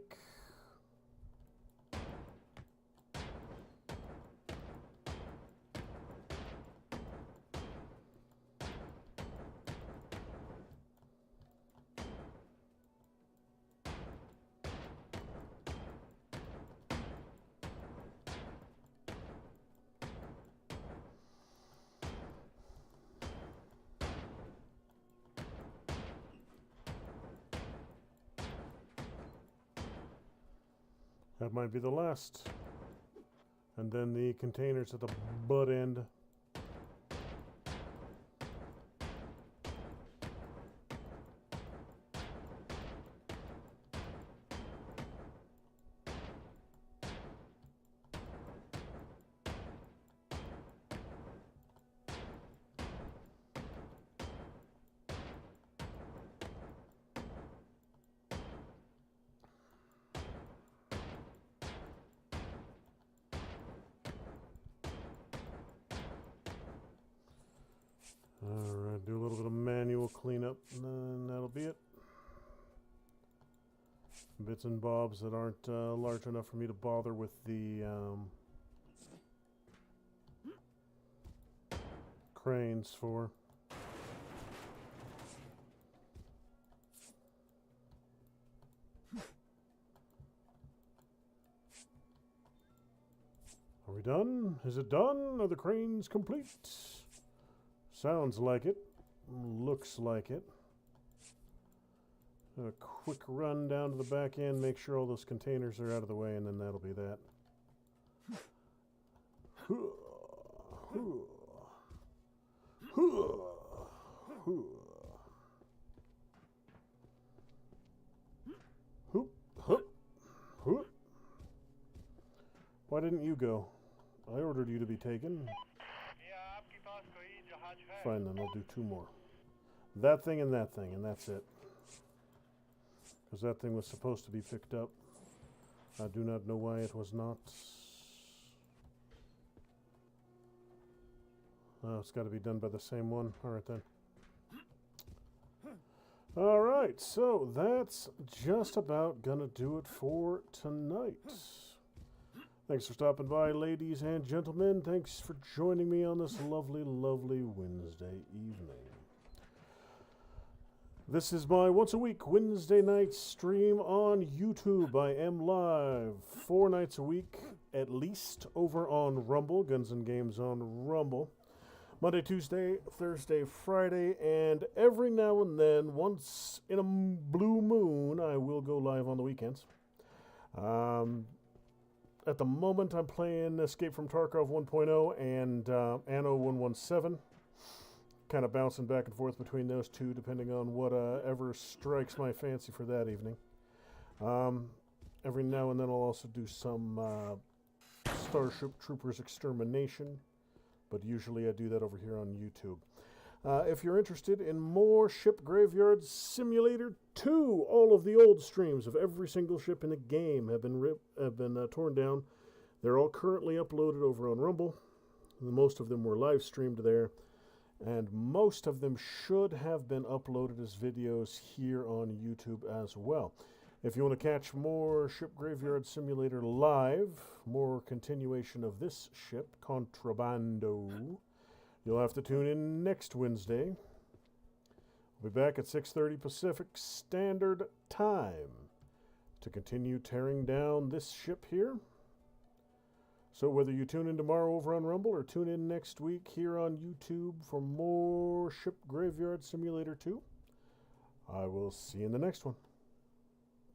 That might be the last. And then the containers at the butt end. Alright, do a little bit of manual cleanup, and then that'll be it. Bits and bobs that aren't large enough for me to bother with the cranes for. Are we done? Is it done? Are the cranes complete? Sounds like it. Looks like it. A quick run down to the back end, make sure all those containers are out of the way, and then that'll be that. Why didn't you go? I ordered you to be taken. Fine, then I'll do two more. That thing, and that's it. Because that thing was supposed to be picked up. I do not know why it was not. Oh, it's got to be done by the same one. Alright then. All right, so that's just about gonna do it for tonight. Thanks for stopping by, ladies and gentlemen. Thanks for joining me on this lovely, lovely Wednesday evening. This is my once a week Wednesday night stream on YouTube. I am live 4 nights a week, at least, over on Rumble, Guns&Games on Rumble. Monday, Tuesday, Thursday, Friday, and every now and then, once in a blue moon, I will go live on the weekends. At the moment, I'm playing Escape from Tarkov 1.0 and Anno 117. Kind of bouncing back and forth between those two, depending on whatever strikes my fancy for that evening. Every now and then, I'll also do some Starship Troopers Extermination, but usually I do that over here on YouTube. If you're interested in more Ship Graveyard Simulator 2, all of the old streams of every single ship in the game have been torn down. They're all currently uploaded over on Rumble. Most of them were live streamed there, and most of them should have been uploaded as videos here on YouTube as well. If you want to catch more Ship Graveyard Simulator live, more continuation of this ship, Contrabando, you'll have to tune in next Wednesday. We'll be back at 6:30 Pacific Standard Time to continue tearing down this ship here. So whether you tune in tomorrow over on Rumble or tune in next week here on YouTube for more Ship Graveyard Simulator 2, I will see you in the next one.